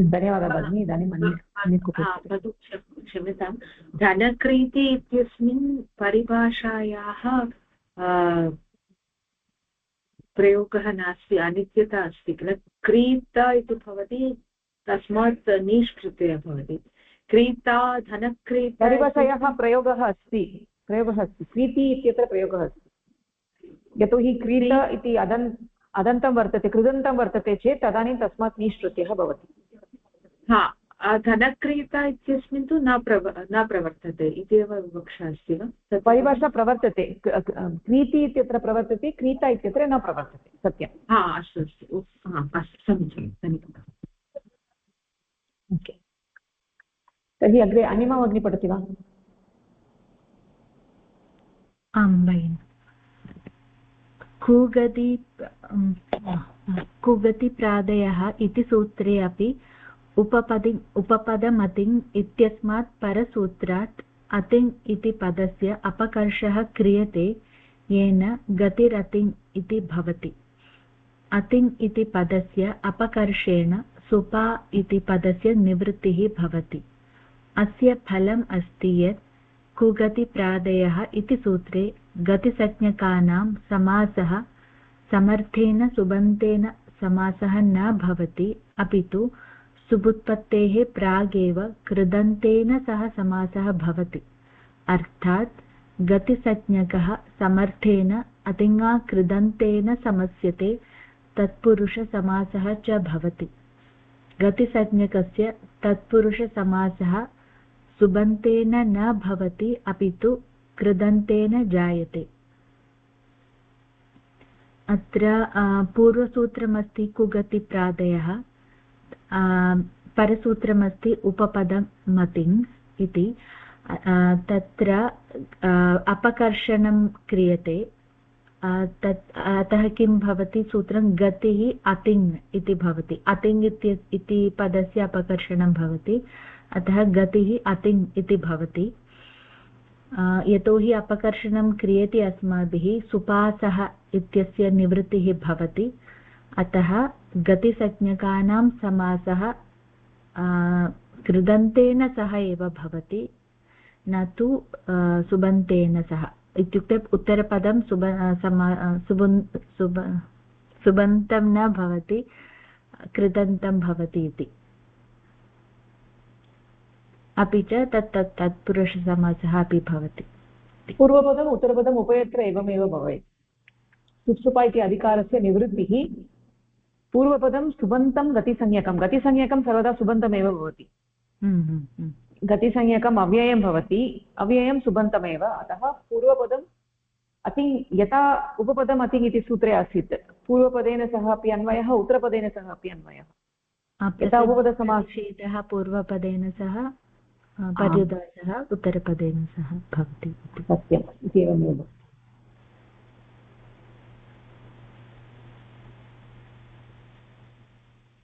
धन्यवादः भगिनी इदानीं क्षम्यतां धनक्रीति इत्यस्मिन् परिभाषायाः प्रयोगः नास्ति अनित्यता अस्ति किल क्रीता इति भवति तस्मात् नीष् प्रत्ययः भवति क्रीता धनक्रीता परिभाषायाः प्रयोगः अस्ति क्रीति इत्यत्र प्रयोगः अस्ति यतोहि क्रीत इति अदन्तं वर्तते कृदन्तं वर्तते चेत् तदानीं तस्मात् नीष् प्रत्ययः भवति धनक्रीता इत्यस्मिन् तु न प्रवर्तते इति एव विवक्षा अस्ति वा परिभाषा प्रवर्तते क्रीति इत्यत्र प्रवर्तते क्रीता इत्यत्र न प्रवर्तते सत्यम् अस्तु अस्तु अस्तु समीचीनं धन्यवादः ओके तर्हि अग्रे अनिमा भगिनी पठति वा आं भगिनि कुगतिप्रादयः इति सूत्रे अपि उपपदमतिङ् इत्यस्मात् परसूत्रात् अतिङ् इति पदस्य अपकर्षः क्रियते येन गतिरतिङ् इति भवति अतिङ् इति पदस्य अपकर्षेण सुपा इति पदस्य निवृत्तिः भवति अस्य फलम् अस्ति यत् कुगतिप्रादयः इति सूत्रे गतिसंज्ञकानां समासः समर्थेन सुबन्तेन समासः न भवति अपि तु सुबुत्पत्तेः प्रागेव कृदन्तेन सह समासः भवति अर्थात् गतिसंज्ञकः समर्थेन अतिङ्कृदन्तेन समस्यते तत्पुरुषसमासः च भवति गतिसंज्ञकस्य तत्पुरुषसमासः सुबन्तेन न भवति अपि तु कृदन्तेन जायते अत्र पूर्वसूत्रमस्ति कुगतिप्रादयः परसूत्रमस्ति उपपदमतिङ् इति तत्र अपकर्षणं क्रियते अतः किं भवति सूत्रं गतिः अतिङ् इति भवति अतिङ् इति पदस्य अपकर्षणं भवति अतः गतिः अतिङ् इति भवति यतोहि अपकर्षणं क्रियते अस्माभिः सुपासः इत्यस्य निवृत्तिः भवति अतः गतिसंज्ञकानां समासः कृदन्तेन सह एव भवति न तु सुबन्तेन सह इत्युक्ते उत्तरपदं सुबन्तं न भवति कृदन्तं भवति इति अपि च तत्पुरुषसमासः अपि भवति। पूर्वपदम् उत्तरपदम् उभयत्र एवमेव भवेत्। सुप्सुपा इति अधिकारस्य निवृत्तिः पूर्वपदं सुबन्तं गतिसंज्ञकं सर्वदा सुबन्तमेव भवति। गतिसंज्ञकम् अव्ययं भवति, अव्ययं सुबन्तमेव। अतः पूर्वपदम् अति यथा उपपदम् अति इति सूत्रे आसीत्, पूर्वपदेन सह अपि अन्वयः, उत्तरपदेन सह अपि अन्वयः। यथा उपपदसमासेतः पूर्वपदेन सह पर्युदासः उत्तरपदेन सह भवति। सत्यम् इत्येवमेव।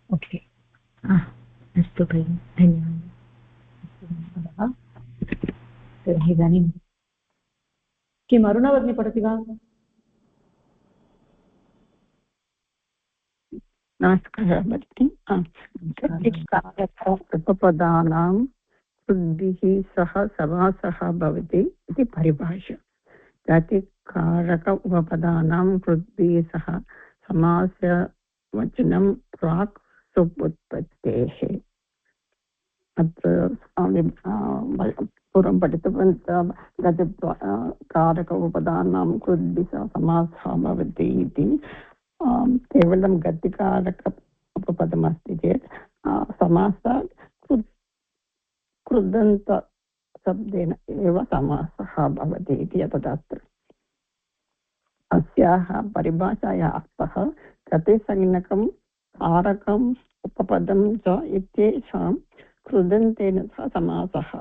ओके, अस्तु भगिनि, धन्यवादः। तर्हि इदानीं किम् अरुणा भगिनी पठति वा? नमस्कारः भगिनि। उपपदानां कृद्भिः सह समासः भवति इति परिभाषा। गतिकारक उपपदानां कृद्भिः सह समासवचनं प्राक् सुबुत्पत्तेः। अत्र पूर्वं पठितवन्तः गतिकारक उपपदानां कृद्भिः सह समासः भवति इति। केवलं गतिकारक उपपदमस्ति चेत् समासः कृदन्त शब्देन एव समासः भवति इति तदत्र। अस्याः परिभाषायाः अर्थः गतिसंज्ञकं कारकम् उपपदं च इत्येषां कृदन्तेन सह समासः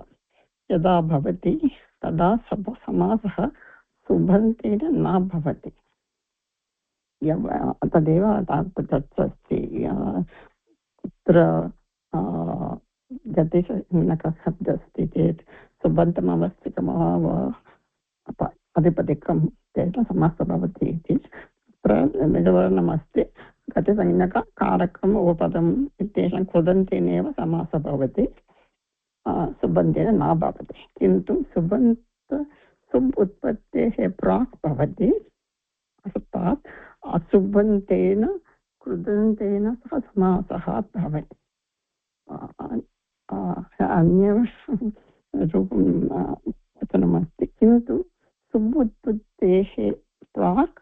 यदा भवति तदा समासः सुबन्तेन न भवति। तदेव चर्चा अस्ति। कुत्र गतिसंज्ञकशब्दः अस्ति चेत् सुबन्तमवस्थितं वा अधिपदिकं तेन समासः भवति इति। तत्र विवरणमस्ति। गतिसंज्ञककारकम् उपपदम् इत्येषां कृदन्तेनैव समासः भवति, सुबन्तेन न भवति। किन्तु सुब् उत्पत्तेः प्राक् भवति, अर्थात् असुबन्तेन कृदन्तेन सह समासः भवति। अन्य वचनमस्ति। किन्तु सुब् उत्पत्तेः प्राक्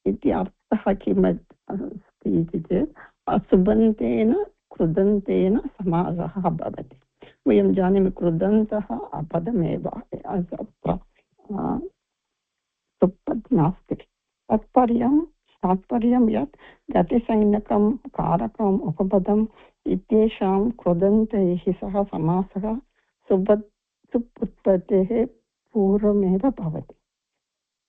इति अर्थः किम् अस्ति इति चेत् असुबन्तेन कृदन्तेन समासः भवति। वयं जानीमः कृदन्तः अपदमेव, सुप्पत् नास्ति। तात्पर्यं यत् गतिसंज्ञकं कारकम् उपपदम् इत्येषां कृदन्तैः सह समासः सुप् उत्पत्तेः पूर्वमेव भवति।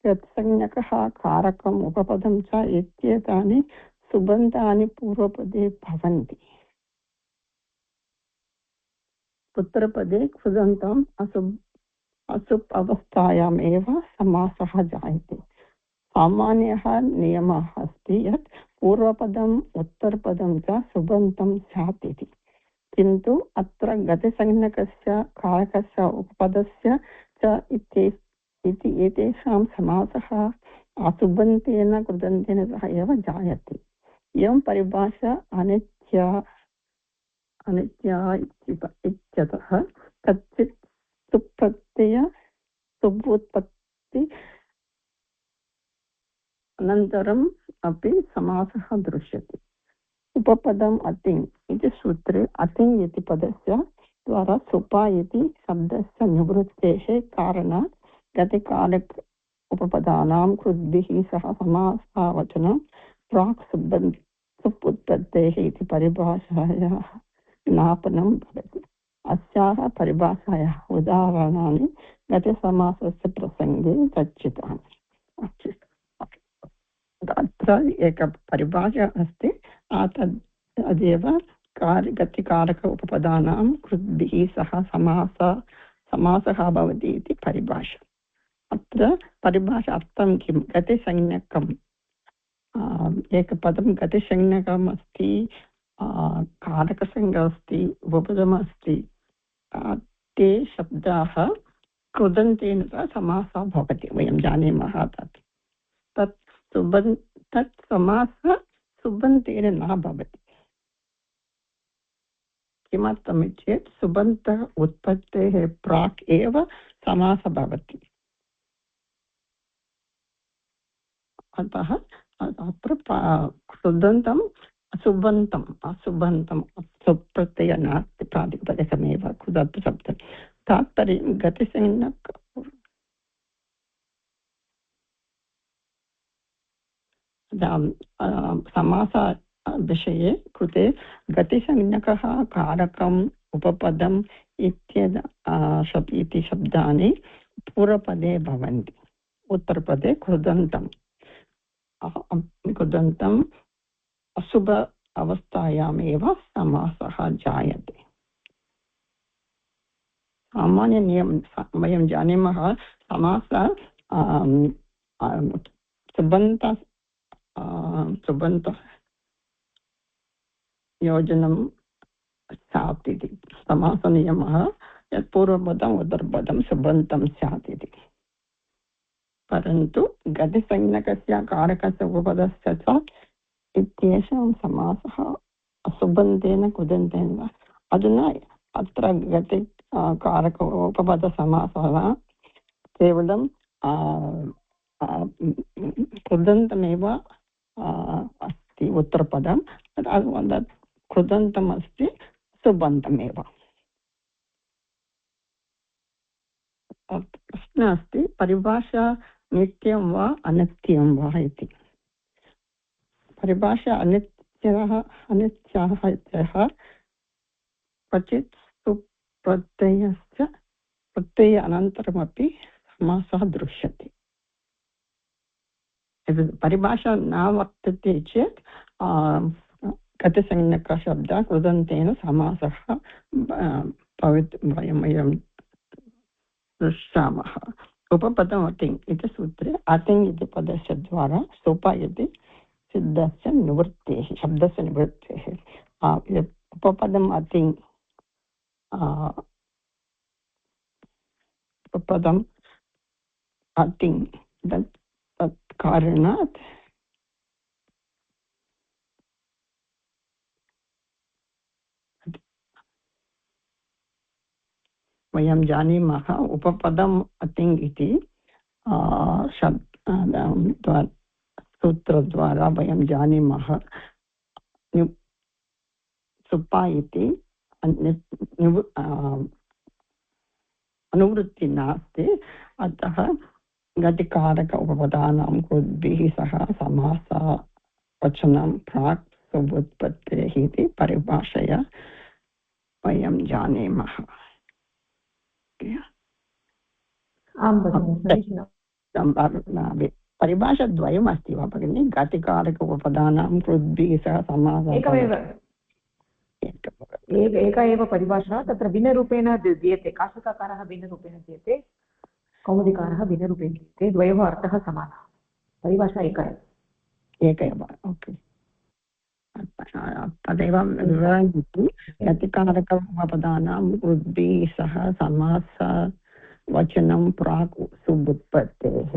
गतिसंज्ञकः कारकम् उपपदं च इत्येतानि सुबन्तानि पूर्वपदे भवन्ति। उत्तरपदे कृदन्तम् असुप् अवस्थायाम् एव समासः जायते। सामान्यः नियमः अस्ति यत् पूर्वपदम् उत्तरपदं च सुबन्तं स्यात् इति। किन्तु अत्र गतिसंज्ञकस्य कारकस्य उपपदस्य च इति एतेषां समासः असुबन्तेन कृदन्तेन सह एव जायते। एवं परिभाषा अनित्या इत्यतः कच्चित् सुप्रत्यय सुबुत्पत्ति अनन्तरम् अपि समासः दृश्यते। उपपदम् अतिङ् इति सूत्रे अतिङ् इति पदस्य द्वारा सुपा इति शब्दस्य निवृत्तेः कारणात् गतिकारक उपपदानां कृद्भिः सह समासवचनं प्राक् सुप् उत्पत्तेः इति परिभाषायाः ज्ञापनं भवति। अस्याः परिभाषायाः उदाहरणानि गतिसमासस्य प्रसङ्गे चर्चितानि। अत्र एका परिभाषा अस्ति, तदेव गतिकारक उपपदानां कृद्भिः सह समासः भवति इति परिभाषा। अत्र परिभाषा अर्थं किं? गतिसंज्ञकम् एकपदं गतिसंज्ञकम् अस्ति, कारकसंज्ञा अस्ति, उपपदमस्ति। ते शब्दाः कृदन्तेन सह समासः भवति, वयं जानीमः। तत् समासः सुबन्तेन न भवति। किमर्थम् चेत् सुबन्त उत्पत्तेः प्राक् एव समासः भवति। अतः अत्र सुबन्तं सुबन्तम् असुबन्तम् सुप्रत्यय नास्ति प्रातिपदिकमेव कुदत् शब्दं तात्पर्यं गतिसंज्ञक समास विषये कृते गतिसंज्ञकः कारकम् उपपदम् इति शब्दानि पूर्वपदे भवन्ति। उत्तरपदे कृदन्तम् अशुभ अवस्थायामेव समासः जायते। सामान्य नियम वयं जानीमः समास सुबन्त योजनं स्यात् इति समासनियमः यत् पूर्वपदम् उत्तरपदं सुबन्तं स्यात् इति। परन्तु गतिसंज्ञकस्य कारकस्य उपपदस्य च इत्येषां समासः सुबन्तेन कुदन्तेन वा। अधुना अत्र गति कारक उपपदसमासः केवलं कृदन्तमेव अस्ति उत्तरपदं कृदन्तम् अस्ति सुबन्तमेव। प्रश्नः अस्ति परिभाषा नित्यं वा अनित्यं वा इति। परिभाषा अनित्यः क्वचित् सुप्रत्ययस्य प्रत्यय अनन्तरमपि समासः दृश्यते। परिभाषा न वर्तते चेत् गतिसंज्ञकशब्दः कृदन्तेन समासः वयं दृश्यामः। उपपदम् अतिङ् इति सूत्रे अतिङ् इति पदस्य द्वारा सोपायते सिद्धस्य निवृत्तेः शब्दस्य निवृत्तेः। उपपदम् अतिङ् उपपदम् अतिङ् तत् कारणात् वयं जानीमः उपपदम् अतिङ् इति सूत्रद्वारा वयं जानीमः सुपा इति अनुवृत्ति नास्ति। अतः गतिकारक उपपदानां कृद्भिः सह समासवचनं प्राक् सुबुत्पत्तेः इति परिभाषया वयं जानीमः। परिभाषाद्वयम् अस्ति वा भगिनि? गतिकारक उपपदानां कृद्भिः सह समासः एका एव परिभाषा तत्र भिन्नरूपेण दीयते। काशकाकारः भिन्नरूपेण दीयते, कौमुदिकारः भिन्नरूपेण दीयते, द्वयोः अर्थः समानः। परिभाषा एक एव। ओके, तदेव विवरन्ति। गतिकारक उपपदानां कृद्भिः सह समासवचनं प्राक् सुबुत्पत्तेः।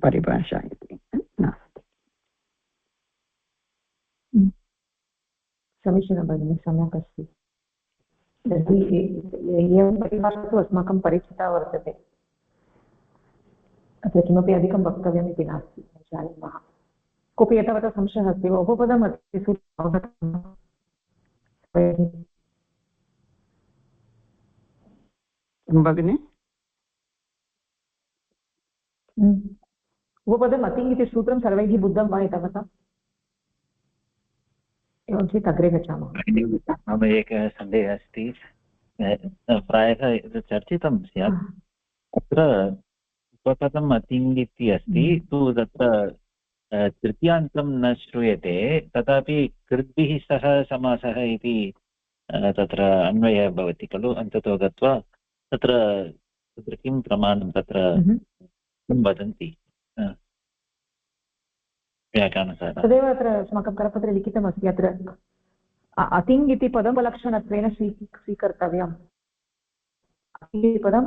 परिभाषा इति नास्ति। समीचीनं भगिनि, सम्यक् अस्ति। इयं परिभाषा तु अस्माकं परिचिता वर्तते। अत्र किमपि अधिकं वक्तव्यम् इति नास्ति, जानीमः। कोऽपि एतावता संशयः अस्ति वा? उपपदम् भगिनि उपपदम् अतिङ् इति सूत्रं सर्वैः बुद्धं वा एतावता? एवं चेत् अग्रे गच्छामः। मम एकः सन्देहः अस्ति, प्रायः चर्चितं स्यात्। अत्र उपपदम् अतिङ् इति अस्ति तु तत्र तृतीयान्तं न श्रूयते, तथापि कृद्भिः सह समासः इति तत्र अन्वयः भवति खलु। अन्ततो गत्वा तत्र किं प्रमाणं, तत्र किं वदन्ति व्याकरणसारः? तदेव अत्र अस्माकं करपत्रे लिखितमस्ति। अत्र अतिङ् इति पदोपलक्षणत्वेन स्वीकर्तव्यम्। पदं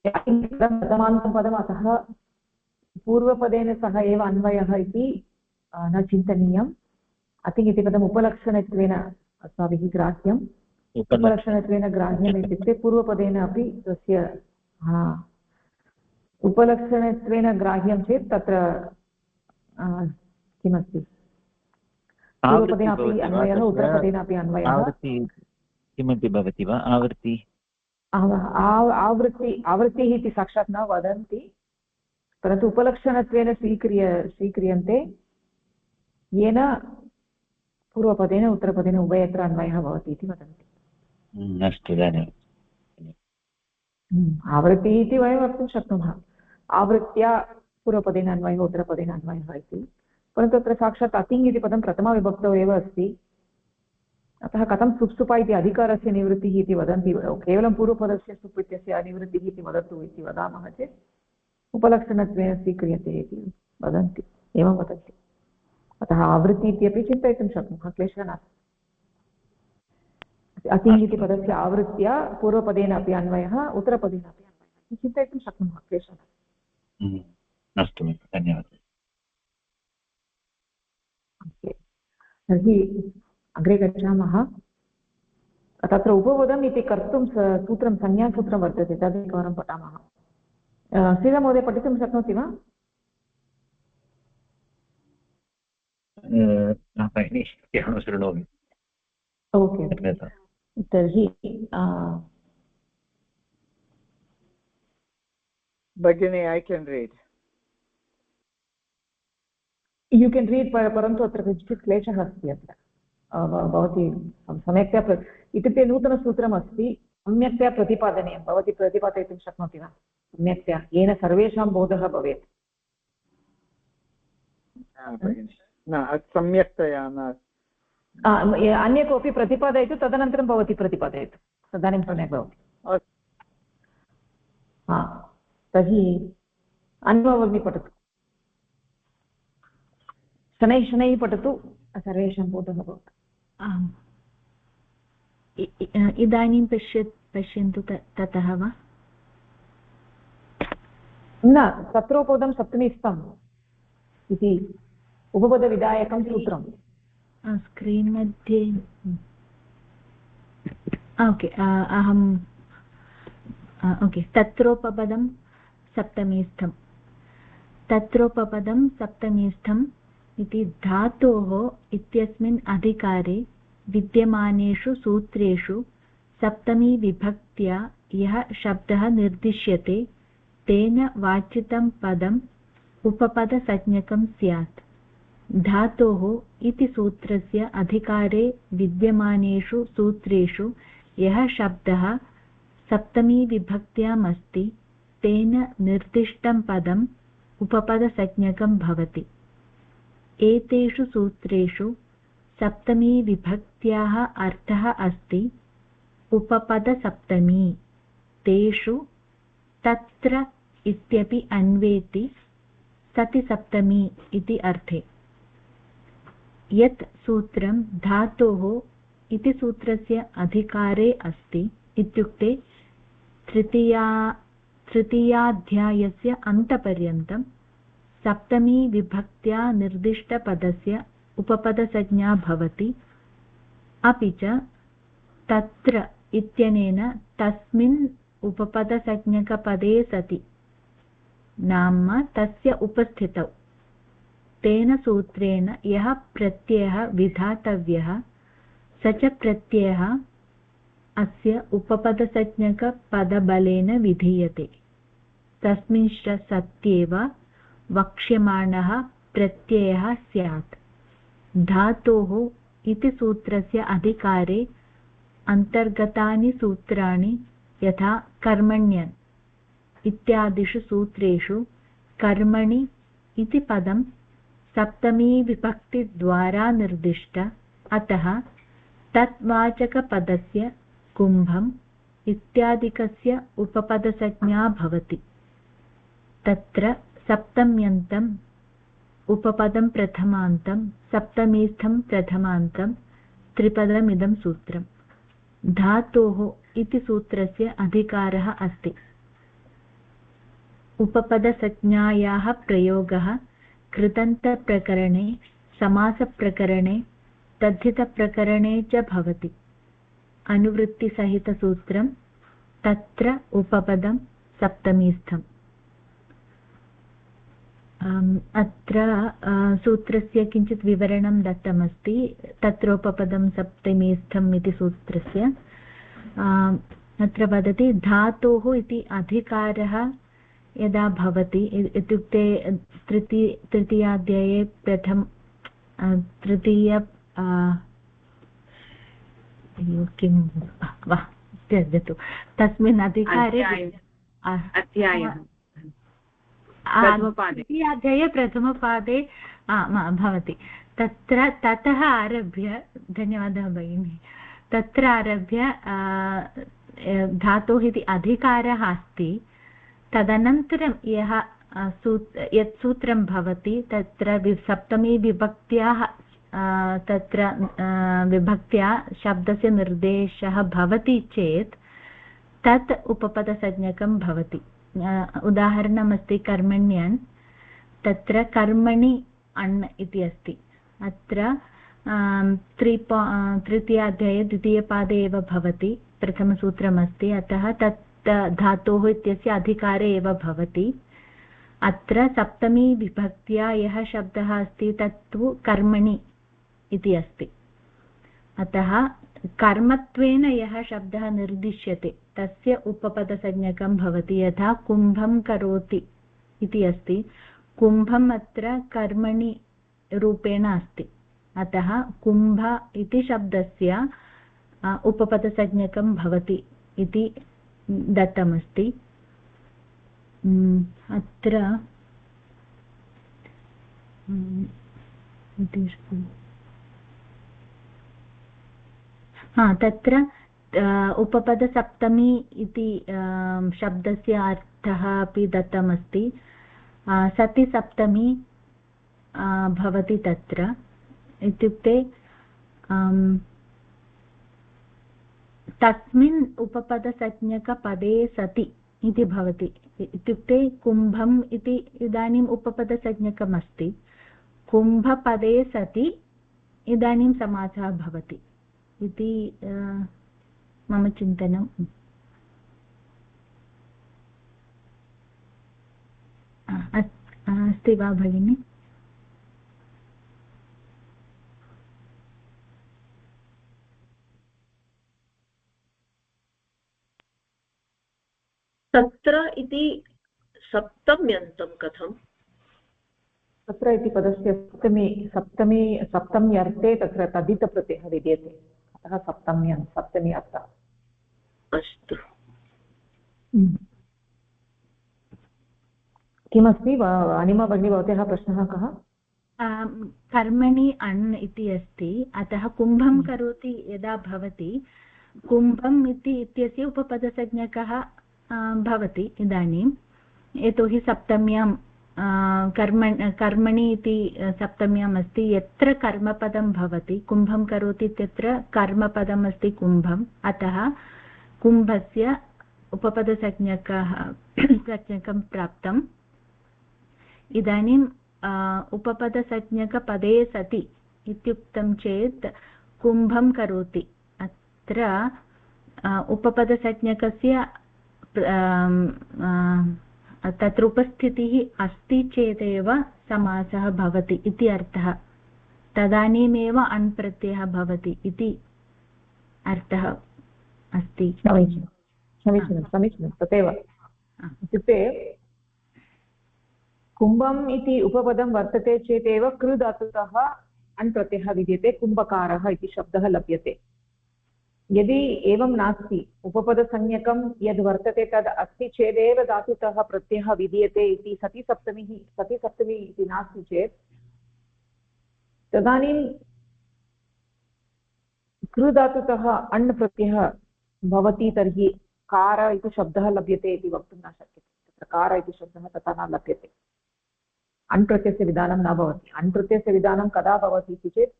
प्रथमान्तं पदम्, अतः पूर्वपदेन सह एव अन्वयः इति न चिन्तनीयं। अतिङ् इति पदम् उपलक्षणत्वेन अस्माभिः ग्राह्यम् उपलक्षणत्वेन ग्राह्यम् इत्युक्ते पूर्वपदेन अपि तस्य उपलक्षणत्वेन ग्राह्यं चेत् तत्र किमस्ति पूर्वपदेनापि अन्वयः उत्तरपदेनापि अन्वयः किमपि भवति वा आवृत्तिः इति साक्षात् न वदन्ति परन्तु उपलक्षणत्वेन स्वीक्रियन्ते येन पूर्वपदेन उत्तरपदेन उभयत्र अन्वयः भवति इति वदन्ति। अस्तु धन्यवादः। आवृत्तिः इति वयं वक्तुं शक्नुमः आवृत्त्या पूर्वपदेन अन्वयः उत्तरपदेन अन्वयः इति परन्तु अत्र साक्षात् अतिङ् इति पदं प्रथमाविभक्तौ एव अस्ति अतः कथं सुप्सुपा इति अधिकारस्य निवृत्तिः इति वदन्ति केवलं पूर्वपदस्य सुप् इत्यस्य अनिवृत्तिः इति वदतु इति वदामः चेत् उपलक्षणत्वेन स्वीक्रियते इति वदन्ति एवं वदन्ति अतः आवृत्ति इत्यपि चिन्तयितुं शक्नुमः क्लेशः नास्ति अतिङ् इति पदस्य आवृत्त्या पूर्वपदेन अपि अन्वयः उत्तरपदेन अपि अन्वयः चिन्तयितुं शक्नुमः क्लेशः नास्ति। अस्तु धन्यवादः। तर्हि अग्रे गच्छामः तत्र उपपदम् इति कर्तुं सूत्रं संज्ञासूत्रं वर्तते तदेकवारं पठामः। श्रीराममहोदय पठितुं शक्नोति वा? शृणोमि। ओके तर्हि भगिनी I can read. You can read परन्तु अत्र किञ्चित् क्लेशः अस्ति अत्र भवती सम्यक्तया इत्युक्ते नूतनसूत्रम् अस्ति सम्यक्तया प्रतिपादनीयं भवती प्रतिपादयितुं शक्नोति वा सम्यक्तया येन सर्वेषां बोधः भवेत्। न सम्यक्तया न अन्य कोऽपि प्रतिपादयतु तदनन्तरं भवती प्रतिपादयतु तदानीं सम्यक् भवति। तर्हि अन्वभगिनी पठतु शनैः पठतु सर्वेषां बोधः भवतु। आम् इदानीं पश्यन्तु ततः वा न तत्रोपदं सप्तमीस्थम् इति उपपदविधायकं सूत्रं स्क्रीन् मध्ये ओके अहं ओके तत्रोपपदं सप्तमीस्थं तत्रोपपदं सप्तमीस्थम् इति धातोः इत्यस्मिन् अधिकारे विद्यमानेषु सूत्रेषु सप्तमी विभक्त्या यः शब्दः निर्दिश्यते तेन वाचितं पदम् उपपदसंज्ञकं स्यात्। धातोः इति सूत्रस्य अधिकारे विद्यमानेषु सूत्रेषु यः शब्दः सप्तमी विभक्त्याम् अस्ति तेन निर्दिष्टं पदम् उपपदसंज्ञकं भवति। एतेषु सूत्रेषु सप्तमी विभक्त्याः अर्थः अस्ति उपपदसप्तमी। तेषु तत्र इत्यपि अन्वेति सति सप्तमी इति अर्थे। यत् सूत्रं धातोः इति सूत्रस्य अधिकारे अस्ति इत्युक्ते तृतीयाध्यायस्य अन्तपर्यन्तं सप्तमी विभक्त्या निर्दिष्टपदस्य उपपदसंज्ञा भवति। अपि च तत्र इत्यनेन तस्मिन् उपपदसंज्ञकपदे सति नाम तस्य उपस्थितौ तेन सूत्रेण यः प्रत्ययः विधातव्यः स च प्रत्ययः अस्य उपपदसंज्ञकपदबलेन विधीयते। तस्मिंश्च सत्येव वक्ष्यमाणः प्रत्ययः स्यात्। धातोः इति सूत्रस्य अधिकारे अन्तर्गतानि सूत्राणि यथा कर्मण्यन् इत्यादिषु सूत्रेषु कर्मणि इति पदं सप्तमी विभक्तिद्वारा निर्दिष्ट अतः तद्वाचकपदस्य कुम्भम् इत्यादिकस्य उपपदसंज्ञा भवति। तत्र सप्तम्यन्तम् उपपदं प्रथमान्तं सप्तमीस्थं प्रथमान्तं त्रिपदमिदं सूत्रम्। धातोः इति सूत्रस्य अधिकारः अस्ति। उपपदसंज्ञायाः प्रयोगः कृदन्तप्रकरणे समासप्रकरणे तद्धितप्रकरणे च भवति अनुवृत्तिसहितसूत्रं तत्र उपपदं सप्तमीस्थम् अत्र सूत्रस्य किञ्चित् विवरणं दत्तमस्ति तत्रोपपदं सप्तमीस्थम् इति सूत्रस्य अत्र वदति धातोः इति अधिकारः यदा भवति इत्युक्ते तृतीयाध्याये तृतीय किं वा त्यजतु तस्मिन् अधिकारे तृतीयाध्याये प्रथमपादे भवति ततः आरभ्य धन्यवादः भगिनी तत्र आरभ्य धातोः इति अधिकारः अस्ति तदनन्तरं यत् सूत्रं भवति तत्र सप्तमी विभक्त्याः तत्र विभक्त्या शब्दस्य निर्देशः भवति चेत् तत् उपपदसंज्ञकं भवति उदाहरणमस्ति कर्मण्यन् तत्र कर्मणि अण् इति अस्ति अत्र तृतीयाध्याये द्वितीयपादे एव भवति प्रथमसूत्रमस्ति अतः तत् धातोः इत्यस्य अधिकारे एव भवति अत्र सप्तमी विभक्त्या यः शब्दः अस्ति तत्तु कर्मणि इति अस्ति अतः कर्मत्वेन यः शब्दः निर्दिश्यते तस्य उपपदसंज्ञकं भवति यथा कुम्भं करोति इति अस्ति कुम्भम् अत्र कर्मणि रूपेण अस्ति अतः कुम्भ इति शब्दस्य उपपदसंज्ञकं भवति इति दत्तमस्ति अत्र तत्र उपपदसप्तमी इति शब्दस्य अर्थः अपि दत्तमस्ति सति सप्तमी भवति तत्र इत्युक्ते तस्मिन् उपपदसंज्ञकपदे सति इति भवति इत्युक्ते कुम्भम् इति इदानीम् उपपदसंज्ञकमस्ति कुम्भपदे सति इदानीं समासः भवति इति मम चिन्तनम् अस्ति वा भगिनि तत्र इति सप्तम्यन्तं कथं तत्र इति पदस्य सप्तम्यर्थे तत्र तदितप्रत्ययः विद्यते अतः सप्तमी अर्थः अस्तु किमस्ति अनिमा भगिनी भवत्याः प्रश्नः कः कर्मणि अण् इति अस्ति अतः कुम्भं करोति यदा भवति कुम्भम् इत्यस्य उपपदसंज्ञकः भवति इदानीं यतोहि सप्तम्यां कर्मणि इति सप्तम्याम् अस्ति यत्र कर्मपदं भवति कुम्भं करोति इत्यत्र कर्मपदम् अस्ति कुम्भम् अतः कुम्भस्य उपपदसंज्ञकं प्राप्तम् इदानीं उपपदसंज्ञकपदे सति इत्युक्तं चेत् कुम्भं करोति अत्र उपपदसंज्ञकस्य तत्र उपस्थितिः अस्ति चेदेव समासः भवति इति अर्थः तदानीमेव अण् प्रत्ययः भवति इति अर्थः अस्ति समीचीनं तथैव इत्युक्ते कुम्भम् इति उपपदं वर्तते चेदेव कृ धातुतः अण् प्रत्ययः विद्यते कुम्भकारः इति शब्दः लभ्यते यदि एवं नास्ति उपपदसंज्ञकं यद् वर्तते तद् अस्ति चेदेव धातुतः प्रत्ययः विधीयते इति सति सप्तमी इति नास्ति चेत् तदानीं कृ धातुतः अण् प्रत्ययः भवति तर्हि कार इति शब्दः लभ्यते इति वक्तुं न शक्यते तत्र कार इति शब्दः तथा न लभ्यते अण् प्रत्ययस्य विधानं न भवति अण् प्रत्ययस्य विधानं कदा भवति इति चेत्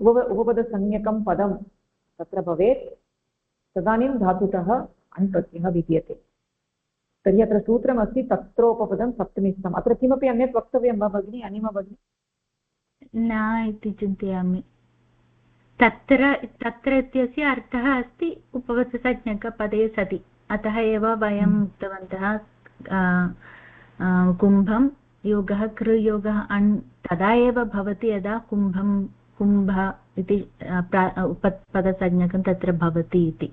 उपपदसंज्ञकं पदं तत्र भवेत् तदानीं धातुतः अण् प्रत्ययः विधीयते तर्हि अत्र सूत्रमस्ति तत्रोपपदं सप्तमीस्थम् अत्र किमपि अन्यत् वक्तव्यं वा भगिनी अनिमा भगिनी न इति चिन्तयामि तत्र तत्र इत्यस्य अर्थः अस्ति उपपदसंज्ञकपदे सति, अतः एव वयम् उक्तवन्तः कुम्भं योगः कृयोगः अण् तदा एव भवति यदा कुम्भ इति उपपदसंज्ञकं तत्र भवति इति।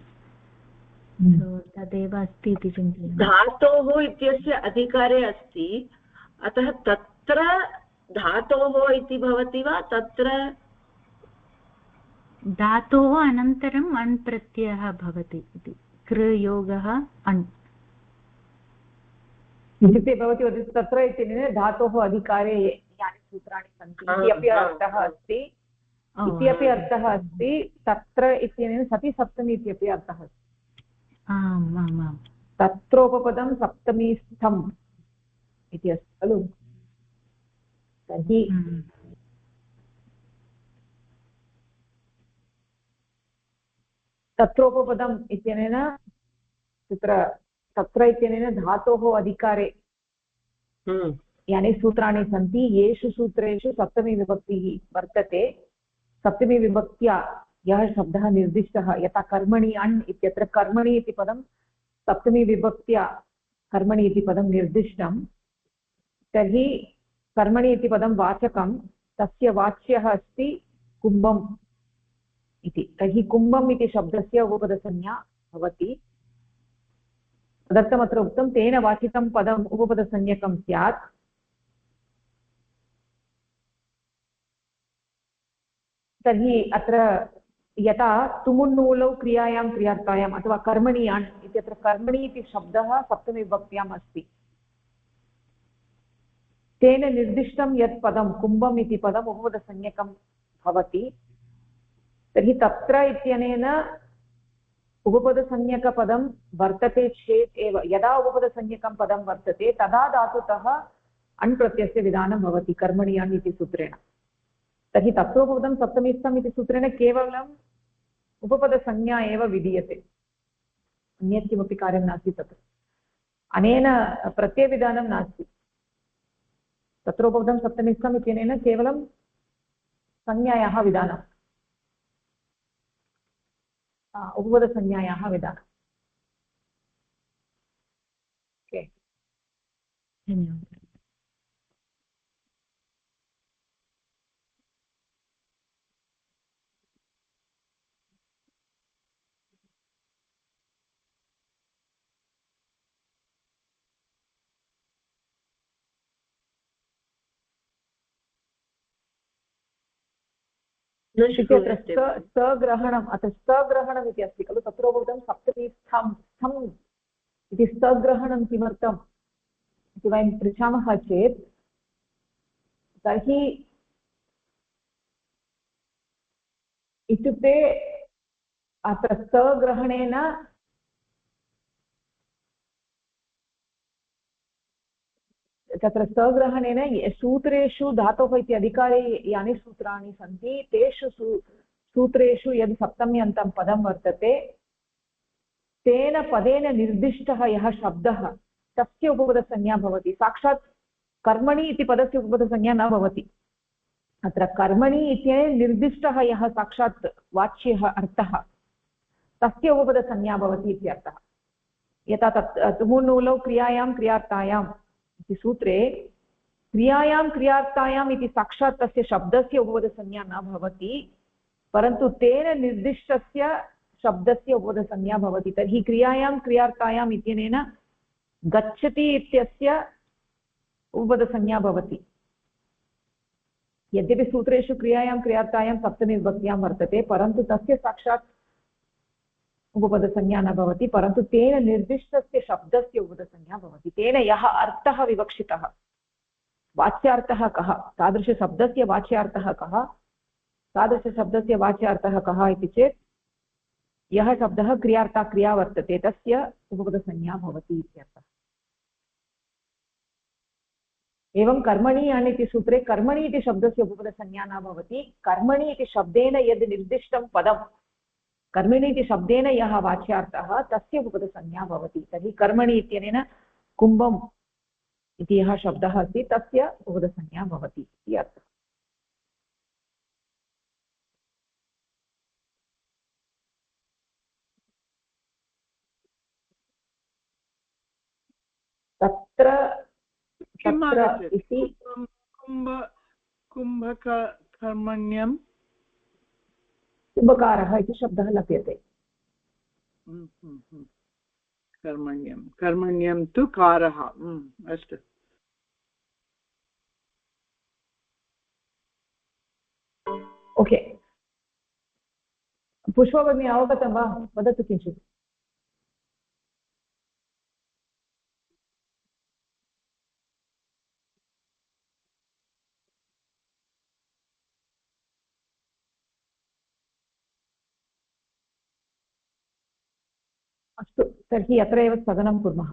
तदेव अस्ति इति चिन्तयामि। धातोः इत्यस्य अधिकारे अस्ति, अतः तत्र धातोः इति भवति वा? तत्र धातोः अनन्तरम् अण् प्रत्ययः भवति इति, कृयोगः अण् इत्युक्ते भवती वदति तत्र इत्यनेन धातोः अधिकारे यानि सूत्राणि सन्ति इति अपि अर्थः अस्ति, इति अपि अर्थः अस्ति। तत्र इत्यनेन सति सप्तमी इत्यपि अर्थः अस्ति। आम् आम् आम्, तत्रोपपदं सप्तमीस्थम् इति अस्ति खलु। तर्हि तत्रोपपदम् इत्यनेन तत्र इत्यनेन धातोः अधिकारे यानि सूत्राणि सन्ति, येषु सूत्रेषु सप्तमी विभक्तिः वर्तते, सप्तमी विभक्त्या यः शब्दः निर्दिष्टः, यथा कर्मणि अण् इत्यत्र कर्मणि इति पदं सप्तमी विभक्त्या कर्मणि इति पदं निर्दिष्टं, तर्हि कर्मणि इति पदं वाचकं, तस्य वाच्यः अस्ति कुम्भम् इति। तर्हि कुम्भम् इति शब्दस्य उपपदसंज्ञा भवति। तदर्थमत्र उक्तं तेन वाचितं पदम् उपपदसंज्ञकं स्यात्। तर्हि अत्र यथा तुमुन्नूलौ क्रियायां क्रियार्थायाम् अथवा कर्मणि अण् इत्यत्र कर्मणि इति शब्दः सप्तमीविभक्त्याम् अस्ति, तेन निर्दिष्टं यत् पदं कुम्भम् इति पदम् उपपदसंज्ञकं भवति। तर्हि तत्र इत्यनेन उपपदसंज्ञकपदं वर्तते चेत् एव, यदा उपपदसंज्ञकं पदं वर्तते तदा धातुतः अण् प्रत्ययस्य विधानं भवति कर्मणि अण् इति सूत्रेण। तर्हि तत्रोपपदं सप्तमीस्थम् इति सूत्रेण केवलम् उपपदसंज्ञा एव विधीयते, अन्यत् किमपि कार्यं नास्ति तत्र। अनेन प्रत्ययविधानं नास्ति। तत्रोपपदं सप्तमीस्थम् इत्यनेन केवलं संज्ञायाः विधानम्, उपपदसंज्ञायाः विधानम्। ओके, धन्यवादः। सग्रहणम्, अत्र सग्रहणम् इति अस्ति खलु, तत्रोपपदं सप्तमीस्थं स्थम् इति सग्रहणं किमर्थम् इति वयं पृच्छामः चेत्, तर्हि इत्युक्ते अत्र सग्रहणेन तत्र सग्रहणेन सूत्रेषु धातोः इति अधिकारे यानि सूत्राणि सन्ति तेषु सूत्रेषु यद् सप्तम्यन्तं पदं वर्तते तेन पदेन निर्दिष्टः यः शब्दः तस्य उपपदसंज्ञा भवति। साक्षात् कर्मणि इति पदस्य उपपदसंज्ञा न भवति। अत्र कर्मणि इत्यनेन निर्दिष्टः यः साक्षात् वाच्यः अर्थः तस्य उपपदसंज्ञा भवति इत्यर्थः। यथा तुमुन्नूलौ क्रियायां क्रियार्थायाम् इति सूत्रे क्रियायां क्रियार्थायाम् इति साक्षात् तस्य शब्दस्य उपपदसंज्ञा न भवति, परन्तु तेन निर्दिष्टस्य शब्दस्य उपपदसंज्ञा भवति। तर्हि क्रियायां क्रियार्थायाम् इत्यनेन गच्छति इत्यस्य उपपदसंज्ञा भवति। यद्यपि सूत्रेषु क्रियायां क्रियार्थायां सप्तमी विभक्त्यां वर्तते, परन्तु तस्य साक्षात् उपपदसंज्ञा न भवति, परन्तु तेन निर्दिष्टस्य शब्दस्य उपपदसंज्ञा भवति। तेन यः अर्थः विवक्षितः, वाच्यार्थः कः, तादृशशब्दस्य वाच्यार्थः कः, तादृशशब्दस्य वाच्यार्थः कः इति चेत् यः शब्दः क्रियार्था क्रिया वर्तते तस्य उपपदसंज्ञा भवति इत्यर्थः। एवं कर्मणि अण् इति सूत्रे कर्मणि इति शब्दस्य उपपदसंज्ञा न भवति। कर्मणि इति शब्देन यद् निर्दिष्टं पदं, कर्मणि इति शब्देन यः वाच्यार्थः तस्य उपपदसंज्ञा भवति। तर्हि कर्मणि इत्यनेन कुम्भम् इति यः शब्दः अस्ति तस्य उपपदसंज्ञा भवति इति अर्थः। तत्र किम् तत्र आगच्छति इति कुम्भकर्मण्यं कुम्भकारः इति शब्दः लभ्यते। कर्मण्यं कर्मण्यं तु कारः। अस्तु ओके पुष्पा भगिनी अवगतं वा वदतु किञ्चित्। अस्तु तर्हि अत्र एव स्थगनं कुर्मः।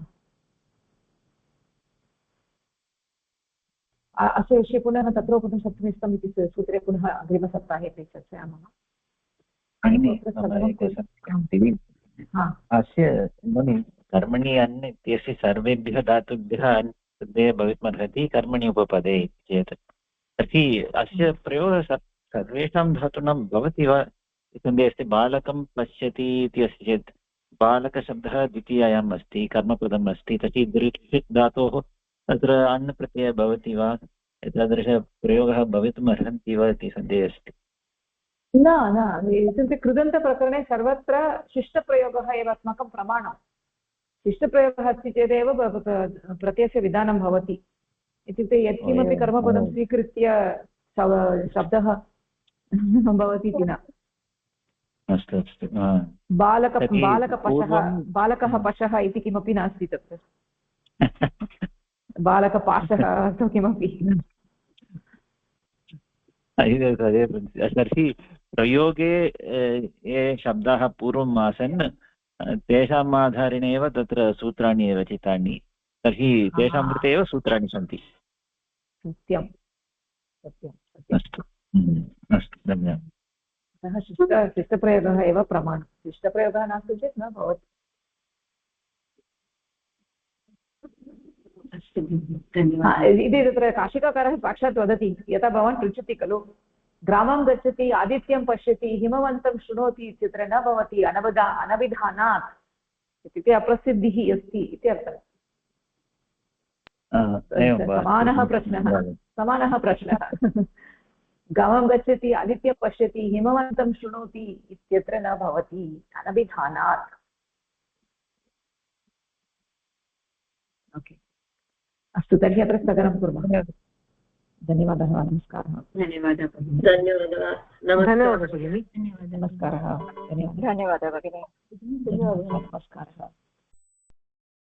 अस्य विषये पुनः तत्रोपनिषत्सप्तमीस्थम् इति सूत्रे पुनः अग्रिमसप्ताहे ते चर्चयामः। अस्य कर्मणि अन् इत्यस्य सर्वेभ्यः धातुभ्यः अन् प्रत्ययः भवितुमर्हति कर्मणि उपपदे चेत् तर्हि अस्य प्रयोगः सर्वेषां धातूनां भवति वा इति अस्ति। बालकं पश्यति इति अस्ति चेत् बालकशब्दः द्वितीयायाम् अस्ति कर्मपदम् अस्ति तर्हि दृश् धातोः तत्र अण् प्रत्ययः भवति वा एतादृशप्रयोगः भवितुम् अर्हन्ति वा इति सन्देहः अस्ति। न न इत्युक्ते कृदन्तप्रकरणे सर्वत्र शिष्टप्रयोगः एव अस्माकं प्रमाणं। शिष्टप्रयोगः अस्ति चेदेव प्रत्ययस्य विधानं भवति। इत्युक्ते यत्किमपि कर्मपदं स्वीकृत्य शब्दः भवति इति न। अस्तु अस्तु बालकः पशः इति किमपि नास्ति तत्र। बालकपाशः अथवा किमपि। तर्हि प्रयोगे ये शब्दाः पूर्वम् आसन् तेषाम् आधारेण एव तत्र सूत्राणि एव चितानि तर्हि तेषां कृते एव सूत्राणि सन्ति। सत्यं सत्यम् अस्तु अस्तु धन्यवादः। अतः शिष्टप्रयोगः एव प्रमाणं। शिष्टप्रयोगः नास्ति चेत् न भवति। इति तत्र काशिकाकारः साक्षात् वदति यथा भवान् पृच्छति खलु ग्रामं गच्छति आदित्यं पश्यति हिमवन्तं शृणोति इत्यत्र न भवति अनविधानात् इत्युक्ते अप्रसिद्धिः अस्ति इति अर्थः। समानः प्रश्नः ग्रामं गच्छति आदित्यं पश्यति हिमवन्तं शृणोति इत्यत्र न भवति अनविधानात्। ओके अस्तु तर्हि अत्र स्थगनं कुर्मः। धन्यवादः नमस्कारः। धन्यवादः नमस्कारः। धन्यवादः भगिनी। धन्यवादः नमस्कारः।